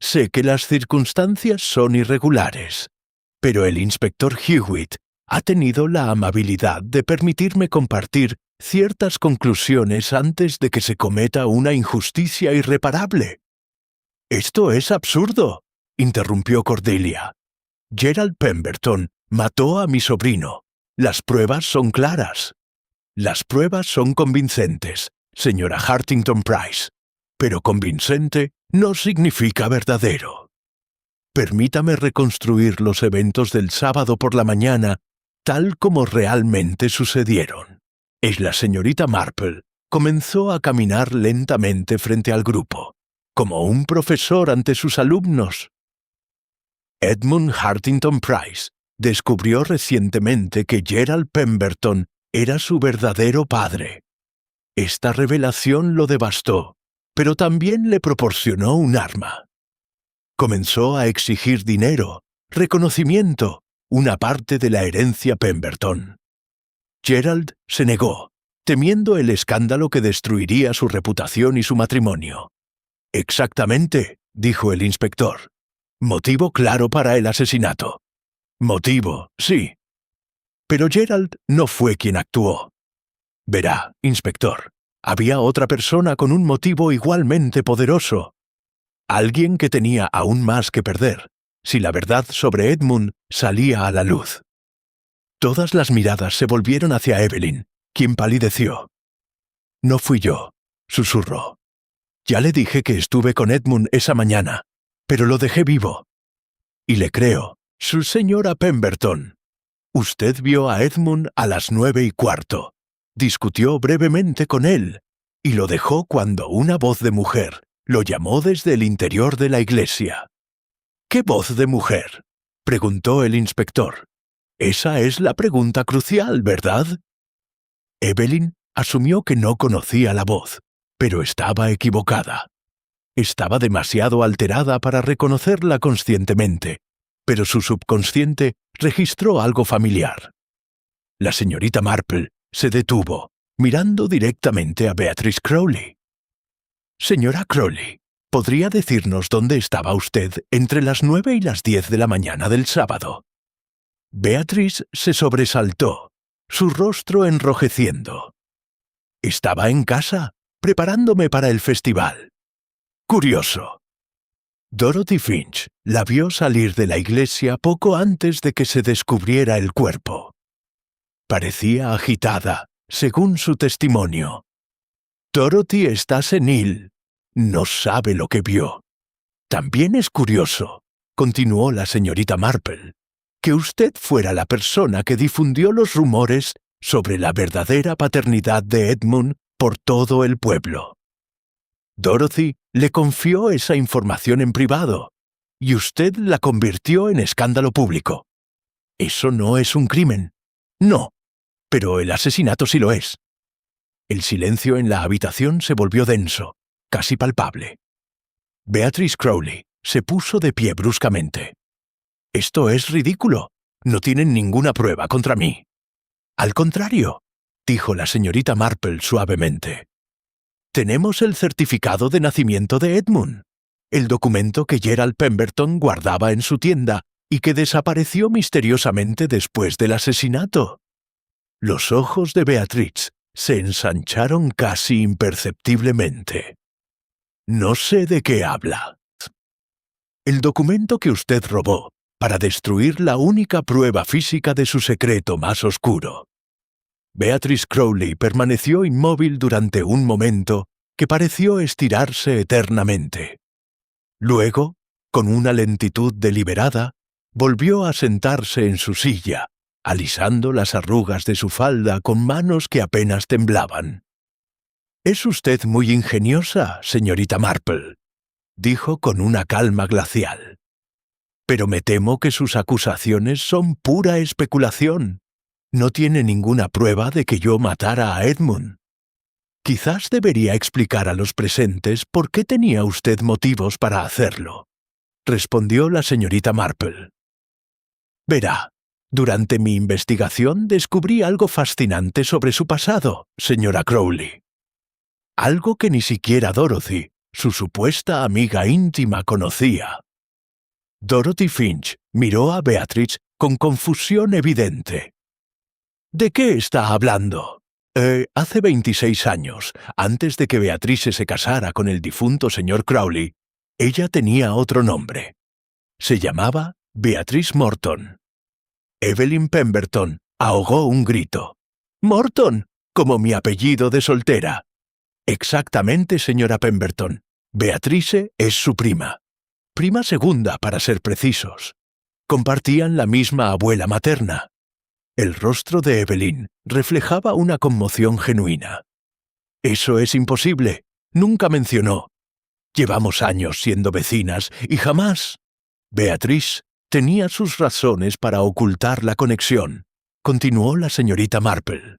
«Sé que las circunstancias son irregulares, pero el inspector Hewitt ha tenido la amabilidad de permitirme compartir ciertas conclusiones antes de que se cometa una injusticia irreparable». «Esto es absurdo», interrumpió Cordelia. «Gerald Pemberton mató a mi sobrino. Las pruebas son claras». «Las pruebas son convincentes, señora Hartington Price, pero convincente no significa verdadero. Permítame reconstruir los eventos del sábado por la mañana tal como realmente sucedieron». La señorita Marple comenzó a caminar lentamente frente al grupo, como un profesor ante sus alumnos. Edmund Hartington Price descubrió recientemente que Gerald Pemberton era su verdadero padre. Esta revelación lo devastó, pero también le proporcionó un arma. Comenzó a exigir dinero, reconocimiento, una parte de la herencia Pemberton. Gerald se negó, temiendo el escándalo que destruiría su reputación y su matrimonio. «Exactamente», dijo el inspector. «Motivo claro para el asesinato». «Motivo, sí. Pero Gerald no fue quien actuó. Verá, inspector, había otra persona con un motivo igualmente poderoso. Alguien que tenía aún más que perder, si la verdad sobre Edmund salía a la luz». Todas las miradas se volvieron hacia Evelyn, quien palideció. «No fui yo», susurró. «Ya le dije que estuve con Edmund esa mañana, pero lo dejé vivo. Y le creo, su señora Pemberton. Usted vio a Edmund a las 9:15, discutió brevemente con él, y lo dejó cuando una voz de mujer lo llamó desde el interior de la iglesia». «¿Qué voz de mujer?», preguntó el inspector. «Esa es la pregunta crucial, ¿verdad?». Evelyn asumió que no conocía la voz, pero estaba equivocada. Estaba demasiado alterada para reconocerla conscientemente, pero su subconsciente registró algo familiar. La señorita Marple se detuvo, mirando directamente a Beatrice Crowley. «Señora Crowley, ¿podría decirnos dónde estaba usted entre las 9 y las 10 de la mañana del sábado?». Beatrice se sobresaltó, su rostro enrojeciendo. «Estaba en casa, preparándome para el festival». «Curioso». Dorothy Finch la vio salir de la iglesia poco antes de que se descubriera el cuerpo. Parecía agitada, según su testimonio. «Dorothy está senil. No sabe lo que vio. También es curioso», continuó la señorita Marple, «que usted fuera la persona que difundió los rumores sobre la verdadera paternidad de Edmund por todo el pueblo. Dorothy le confió esa información en privado, y usted la convirtió en escándalo público. ¿Eso no es un crimen? No, pero el asesinato sí lo es. El silencio en la habitación se volvió denso, casi palpable. Beatrice Crowley se puso de pie bruscamente. «Esto es ridículo. No tienen ninguna prueba contra mí». «Al contrario», dijo la señorita Marple suavemente. «Tenemos el certificado de nacimiento de Edmund, el documento que Gerald Pemberton guardaba en su tienda y que desapareció misteriosamente después del asesinato». Los ojos de Beatrice se ensancharon casi imperceptiblemente. «No sé de qué habla». «El documento que usted robó para destruir la única prueba física de su secreto más oscuro». Beatrice Crowley permaneció inmóvil durante un momento que pareció estirarse eternamente. Luego, con una lentitud deliberada, volvió a sentarse en su silla, alisando las arrugas de su falda con manos que apenas temblaban. «Es usted muy ingeniosa, señorita Marple», dijo con una calma glacial. «Pero me temo que sus acusaciones son pura especulación. No tiene ninguna prueba de que yo matara a Edmund. Quizás debería explicar a los presentes por qué tenía usted motivos para hacerlo», respondió la señorita Marple. «Verá, durante mi investigación descubrí algo fascinante sobre su pasado, señora Crowley. Algo que ni siquiera Dorothy, su supuesta amiga íntima, conocía». Dorothy Finch miró a Beatrice con confusión evidente. «¿De qué está hablando?» Hace 26 años, antes de que Beatrice se casara con el difunto señor Crowley, ella tenía otro nombre. Se llamaba Beatrice Morton». Evelyn Pemberton ahogó un grito. «¡Morton! Como mi apellido de soltera». «Exactamente, señora Pemberton. Beatrice es su prima. Prima segunda, para ser precisos. Compartían la misma abuela materna». El rostro de Evelyn reflejaba una conmoción genuina. «Eso es imposible. Nunca mencionó. Llevamos años siendo vecinas y jamás». «Beatrice tenía sus razones para ocultar la conexión», continuó la señorita Marple.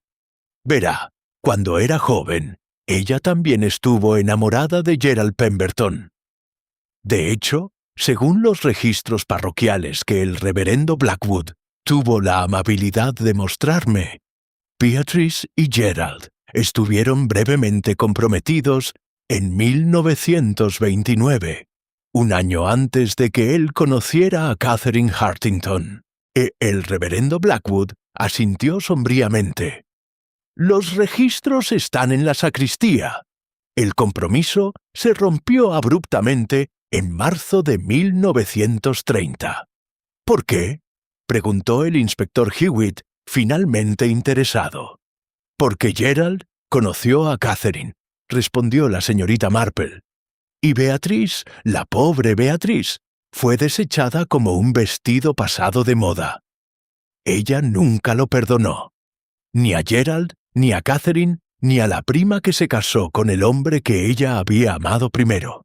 «Verá, cuando era joven, ella también estuvo enamorada de Gerald Pemberton. De hecho, según los registros parroquiales que el reverendo Blackwood tuvo la amabilidad de mostrarme, Beatrice y Gerald estuvieron brevemente comprometidos en 1929, un año antes de que él conociera a Catherine Hartington. El reverendo Blackwood asintió sombríamente. «Los registros están en la sacristía. El compromiso se rompió abruptamente en marzo de 1930. «¿Por qué?», preguntó el inspector Hewitt, finalmente interesado. «Porque Gerald conoció a Catherine», respondió la señorita Marple. «Y Beatrice, la pobre Beatrice, fue desechada como un vestido pasado de moda. Ella nunca lo perdonó. Ni a Gerald, ni a Catherine, ni a la prima que se casó con el hombre que ella había amado primero».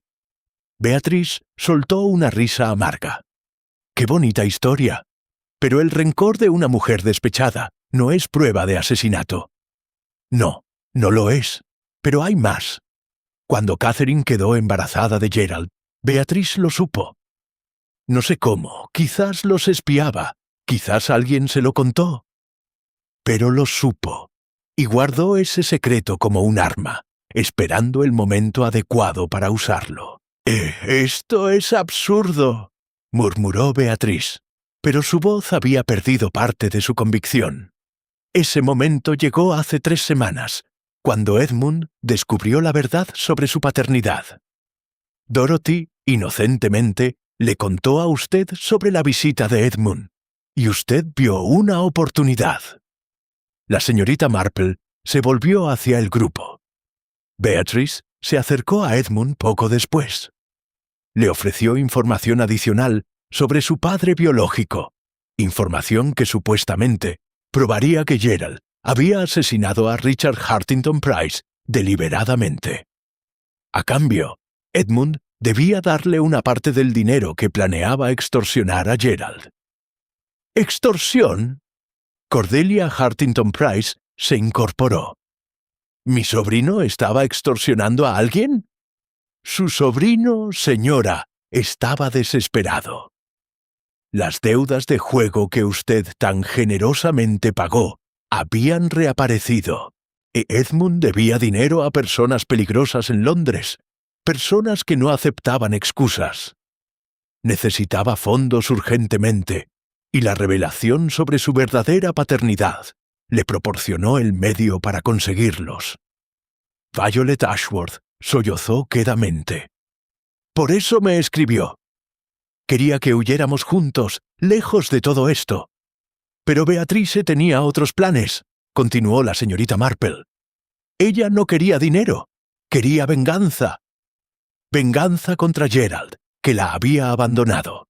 Beatrice soltó una risa amarga. «Qué bonita historia. Pero el rencor de una mujer despechada no es prueba de asesinato». «No, no lo es. Pero hay más. Cuando Catherine quedó embarazada de Gerald, Beatrice lo supo. No sé cómo, quizás los espiaba, quizás alguien se lo contó. Pero lo supo, y guardó ese secreto como un arma, esperando el momento adecuado para usarlo». «Esto es absurdo», murmuró Beatrice, pero su voz había perdido parte de su convicción. «Ese momento llegó hace 3 semanas, cuando Edmund descubrió la verdad sobre su paternidad. Dorothy, inocentemente, le contó a usted sobre la visita de Edmund, y usted vio una oportunidad». La señorita Marple se volvió hacia el grupo. Beatrice se acercó a Edmund poco después. Le ofreció información adicional sobre su padre biológico, información que supuestamente probaría que Gerald había asesinado a Richard Hartington Price deliberadamente. A cambio, Edmund debía darle una parte del dinero que planeaba extorsionar a Gerald. ¿Extorsión? Cordelia Hartington Price se incorporó. ¿Mi sobrino estaba extorsionando a alguien? Su sobrino, señora, estaba desesperado. Las deudas de juego que usted tan generosamente pagó habían reaparecido. Edmund debía dinero a personas peligrosas en Londres, personas que no aceptaban excusas. Necesitaba fondos urgentemente, y la revelación sobre su verdadera paternidad le proporcionó el medio para conseguirlos. Violet Ashworth sollozó quedamente. Por eso me escribió. Quería que huyéramos juntos, lejos de todo esto. Pero Beatrice tenía otros planes, continuó la señorita Marple. Ella no quería dinero, quería venganza. Venganza contra Gerald, que la había abandonado.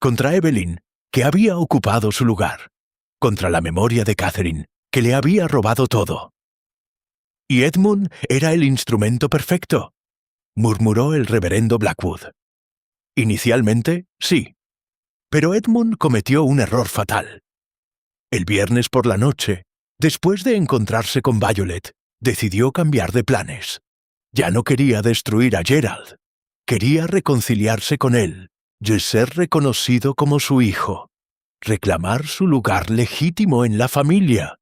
Contra Evelyn, que había ocupado su lugar. Contra la memoria de Catherine, que le había robado todo. Y Edmund era el instrumento perfecto, murmuró el reverendo Blackwood. Inicialmente, sí. Pero Edmund cometió un error fatal. El viernes por la noche, después de encontrarse con Violet, decidió cambiar de planes. Ya no quería destruir a Gerald. Quería reconciliarse con él y ser reconocido como su hijo. Reclamar su lugar legítimo en la familia.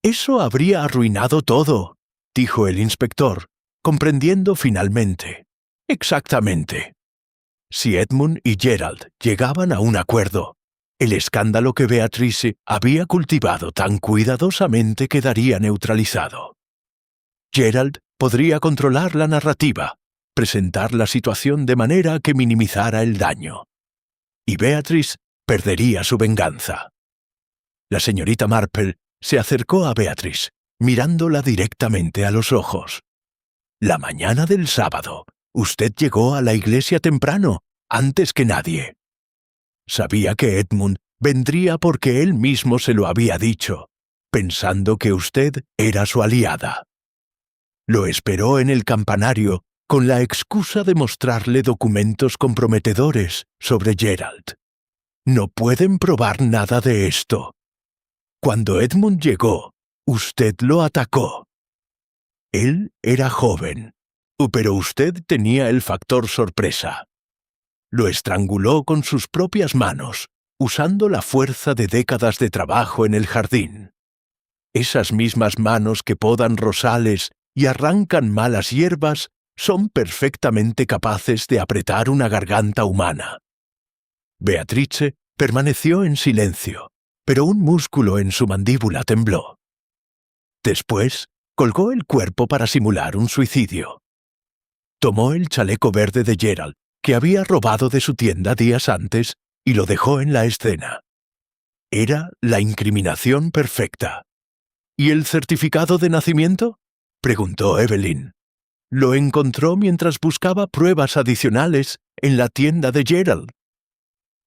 Eso habría arruinado todo, dijo el inspector, comprendiendo finalmente. Exactamente. Si Edmund y Gerald llegaban a un acuerdo, el escándalo que Beatrice había cultivado tan cuidadosamente quedaría neutralizado. Gerald podría controlar la narrativa, presentar la situación de manera que minimizara el daño. Y Beatrice perdería su venganza. La señorita Marple se acercó a Beatrice, mirándola directamente a los ojos. La mañana del sábado, usted llegó a la iglesia temprano, antes que nadie. Sabía que Edmund vendría porque él mismo se lo había dicho, pensando que usted era su aliada. Lo esperó en el campanario con la excusa de mostrarle documentos comprometedores sobre Gerald. No pueden probar nada de esto. Cuando Edmund llegó, usted lo atacó. Él era joven, pero usted tenía el factor sorpresa. Lo estranguló con sus propias manos, usando la fuerza de décadas de trabajo en el jardín. Esas mismas manos que podan rosales y arrancan malas hierbas son perfectamente capaces de apretar una garganta humana. Beatrice permaneció en silencio, pero un músculo en su mandíbula tembló. Después, colgó el cuerpo para simular un suicidio. Tomó el chaleco verde de Gerald, que había robado de su tienda días antes, y lo dejó en la escena. Era la incriminación perfecta. ¿Y el certificado de nacimiento?, preguntó Evelyn. Lo encontró mientras buscaba pruebas adicionales en la tienda de Gerald.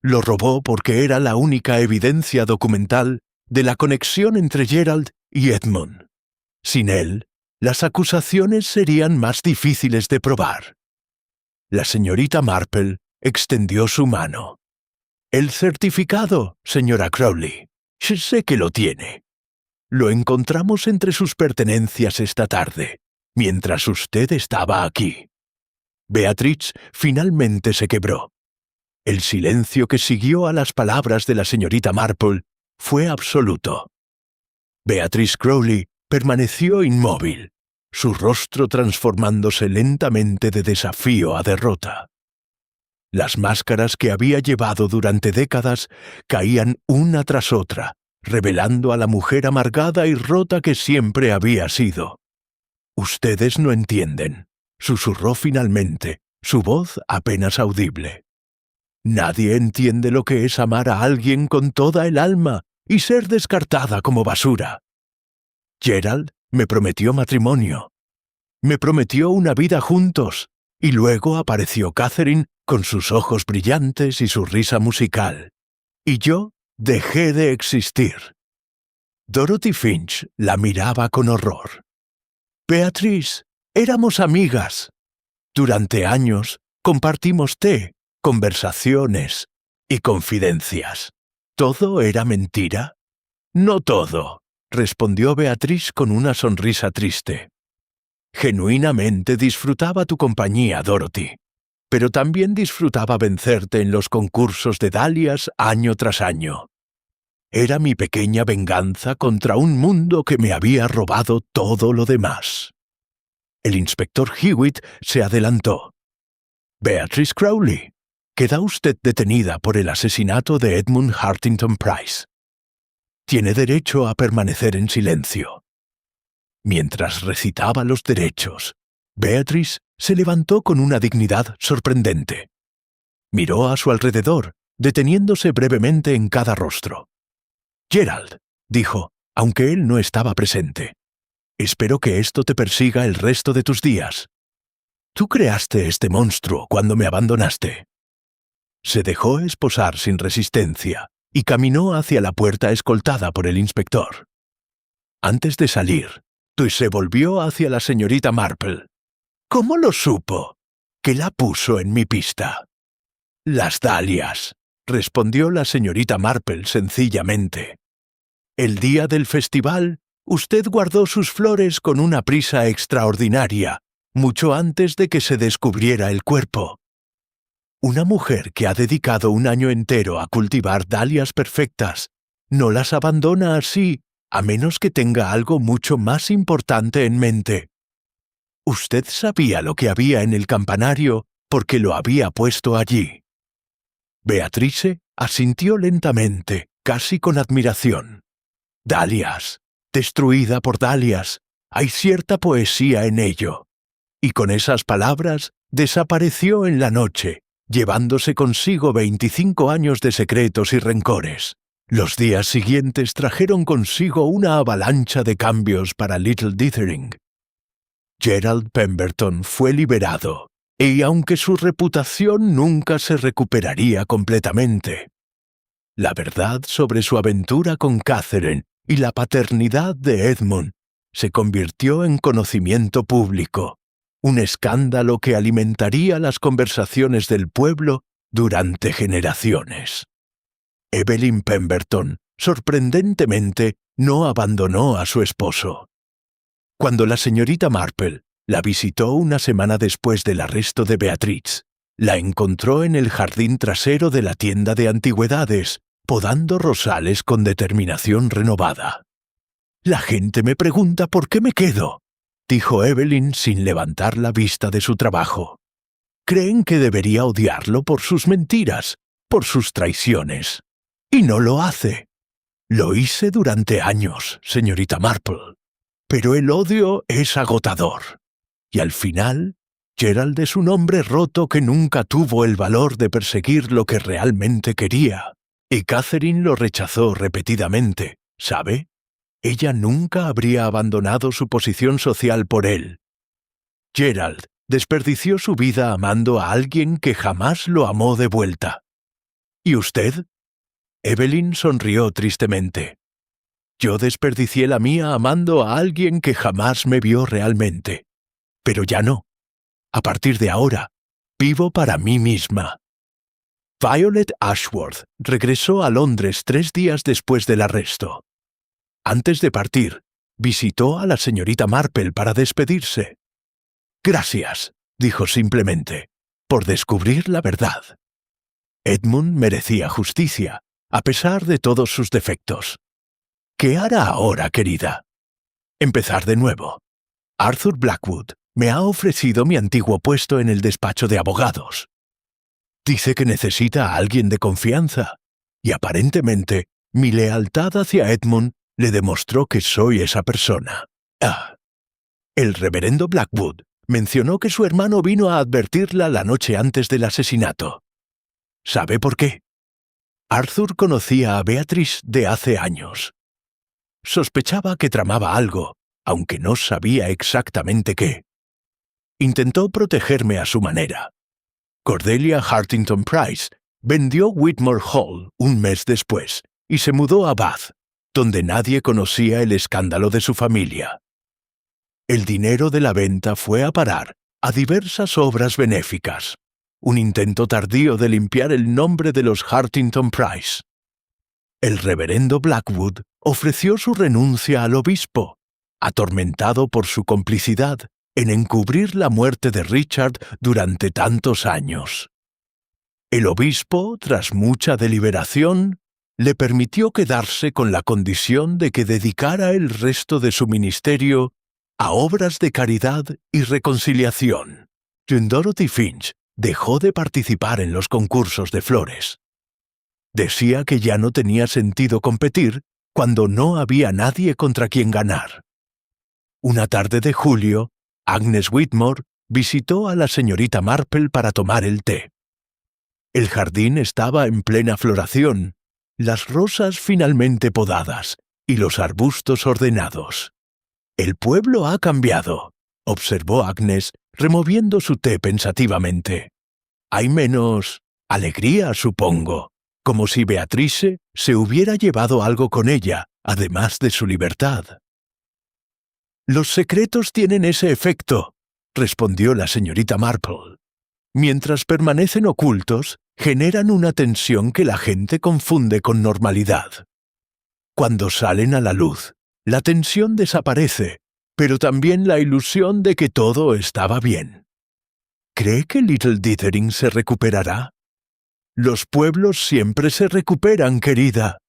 Lo robó porque era la única evidencia documental de la conexión entre Gerald y Edmund. Sin él, las acusaciones serían más difíciles de probar. La señorita Marple extendió su mano. «El certificado, señora Crowley. Sé que lo tiene. Lo encontramos entre sus pertenencias esta tarde, mientras usted estaba aquí». Beatrice finalmente se quebró. El silencio que siguió a las palabras de la señorita Marple fue absoluto. Beatrice Crowley permaneció inmóvil, su rostro transformándose lentamente de desafío a derrota. Las máscaras que había llevado durante décadas caían una tras otra, revelando a la mujer amargada y rota que siempre había sido. «Ustedes no entienden», susurró finalmente, su voz apenas audible. «Nadie entiende lo que es amar a alguien con toda el alma y ser descartada como basura. Gerald me prometió matrimonio. Me prometió una vida juntos, y luego apareció Catherine con sus ojos brillantes y su risa musical. Y yo dejé de existir». Dorothy Finch la miraba con horror. Beatrice, éramos amigas. Durante años compartimos té, conversaciones y confidencias. ¿Todo era mentira? No todo, respondió Beatrice con una sonrisa triste. Genuinamente disfrutaba tu compañía, Dorothy, pero también disfrutaba vencerte en los concursos de Dalias año tras año. Era mi pequeña venganza contra un mundo que me había robado todo lo demás. El inspector Hewitt se adelantó. Beatrice Crowley, queda usted detenida por el asesinato de Edmund Hartington Price. Tiene derecho a permanecer en silencio. Mientras recitaba los derechos, Beatrice se levantó con una dignidad sorprendente. Miró a su alrededor, deteniéndose brevemente en cada rostro. Gerald, dijo, aunque él no estaba presente. Espero que esto te persiga el resto de tus días. Tú creaste este monstruo cuando me abandonaste. Se dejó esposar sin resistencia y caminó hacia la puerta escoltada por el inspector. Antes de salir, se volvió hacia la señorita Marple. ¿Cómo lo supo? ¿Qué la puso en mi pista? Las dalias, respondió la señorita Marple sencillamente. El día del festival, usted guardó sus flores con una prisa extraordinaria, mucho antes de que se descubriera el cuerpo. Una mujer que ha dedicado un año entero a cultivar dalias perfectas, no las abandona así, a menos que tenga algo mucho más importante en mente. Usted sabía lo que había en el campanario porque lo había puesto allí. Beatrice asintió lentamente, casi con admiración. Dalias, destruida por dalias, hay cierta poesía en ello. Y con esas palabras desapareció en la noche, llevándose consigo 25 años de secretos y rencores. Los días siguientes trajeron consigo una avalancha de cambios para Little Dithering. Gerald Pemberton fue liberado, y aunque su reputación nunca se recuperaría completamente. La verdad sobre su aventura con Catherine y la paternidad de Edmund se convirtió en conocimiento público, un escándalo que alimentaría las conversaciones del pueblo durante generaciones. Evelyn Pemberton, sorprendentemente, no abandonó a su esposo. Cuando la señorita Marple la visitó una semana después del arresto de Beatrice, la encontró en el jardín trasero de la tienda de antigüedades, podando rosales con determinación renovada. «La gente me pregunta por qué me quedo», dijo Evelyn sin levantar la vista de su trabajo. «Creen que debería odiarlo por sus mentiras, por sus traiciones. Y no lo hace. Lo hice durante años, señorita Marple. Pero el odio es agotador. Y al final, Gerald es un hombre roto que nunca tuvo el valor de perseguir lo que realmente quería. Y Catherine lo rechazó repetidamente, ¿sabe? Ella nunca habría abandonado su posición social por él. Gerald desperdició su vida amando a alguien que jamás lo amó de vuelta. ¿Y usted?» Evelyn sonrió tristemente. «Yo desperdicié la mía amando a alguien que jamás me vio realmente. Pero ya no. A partir de ahora, vivo para mí misma». Violet Ashworth regresó a Londres 3 días después del arresto. Antes de partir, visitó a la señorita Marple para despedirse. «Gracias», dijo simplemente, «por descubrir la verdad. Edmund merecía justicia, a pesar de todos sus defectos. ¿Qué hará ahora, querida?» «Empezar de nuevo. Arthur Blackwood me ha ofrecido mi antiguo puesto en el despacho de abogados. Dice que necesita a alguien de confianza, y aparentemente mi lealtad hacia Edmund le demostró que soy esa persona. El reverendo Blackwood mencionó que su hermano vino a advertirla la noche antes del asesinato. ¿Sabe por qué? Arthur conocía a Beatrice de hace años. Sospechaba que tramaba algo, aunque no sabía exactamente qué. Intentó protegerme a su manera. Cordelia Hartington Price vendió Whitmore Hall un mes después y se mudó a Bath, donde nadie conocía el escándalo de su familia. El dinero de la venta fue a parar a diversas obras benéficas, un intento tardío de limpiar el nombre de los Hartington Price. El reverendo Blackwood ofreció su renuncia al obispo, atormentado por su complicidad en encubrir la muerte de Richard durante tantos años. El obispo, tras mucha deliberación, le permitió quedarse con la condición de que dedicara el resto de su ministerio a obras de caridad y reconciliación. Dorothy Finch dejó de participar en los concursos de flores. Decía que ya no tenía sentido competir cuando no había nadie contra quien ganar. Una tarde de julio, Agnes Whitmore visitó a la señorita Marple para tomar el té. El jardín estaba en plena floración, las rosas finalmente podadas y los arbustos ordenados. «El pueblo ha cambiado», observó Agnes, removiendo su té pensativamente. «Hay menos alegría, supongo, como si Beatrice se hubiera llevado algo con ella, además de su libertad». «Los secretos tienen ese efecto», respondió la señorita Marple. «Mientras permanecen ocultos, generan una tensión que la gente confunde con normalidad. Cuando salen a la luz, la tensión desaparece, pero también la ilusión de que todo estaba bien. ¿Cree que Little Dithering se recuperará? Los pueblos siempre se recuperan, querida.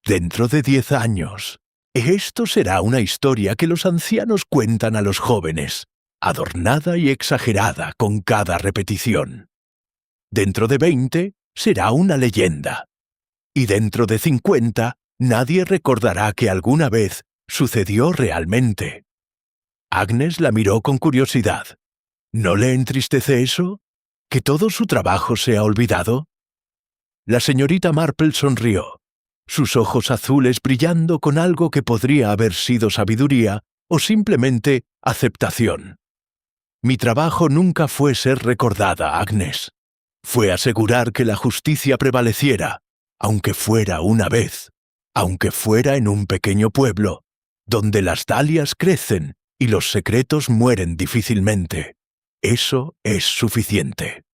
Dentro de 10 años, esto será una historia que los ancianos cuentan a los jóvenes, adornada y exagerada con cada repetición. Dentro de 20, será una leyenda. Y dentro de 50, nadie recordará que alguna vez sucedió realmente». Agnes la miró con curiosidad. «¿No le entristece eso? ¿Que todo su trabajo se ha olvidado?» La señorita Marple sonrió, sus ojos azules brillando con algo que podría haber sido sabiduría o simplemente aceptación. «Mi trabajo nunca fue ser recordada, Agnes. Fue asegurar que la justicia prevaleciera, aunque fuera una vez, aunque fuera en un pequeño pueblo, donde las dalias crecen y los secretos mueren difícilmente. Eso es suficiente».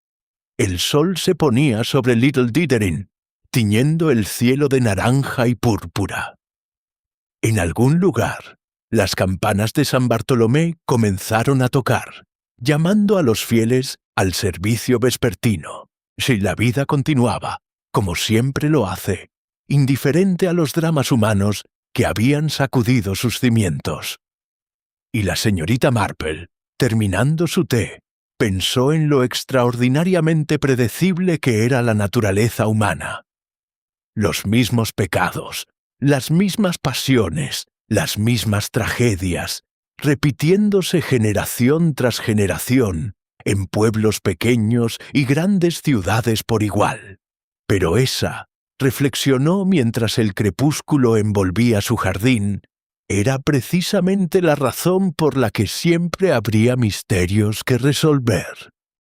El sol se ponía sobre Little Dithering, tiñendo el cielo de naranja y púrpura. En algún lugar, las campanas de San Bartolomé comenzaron a tocar, llamando a los fieles al servicio vespertino. Si la vida continuaba, como siempre lo hace, indiferente a los dramas humanos que habían sacudido sus cimientos. Y la señorita Marple, terminando su té, pensó en lo extraordinariamente predecible que era la naturaleza humana. Los mismos pecados, las mismas pasiones, las mismas tragedias, repitiéndose generación tras generación, en pueblos pequeños y grandes ciudades por igual. Pero esa, reflexionó mientras el crepúsculo envolvía su jardín, era precisamente la razón por la que siempre habría misterios que resolver.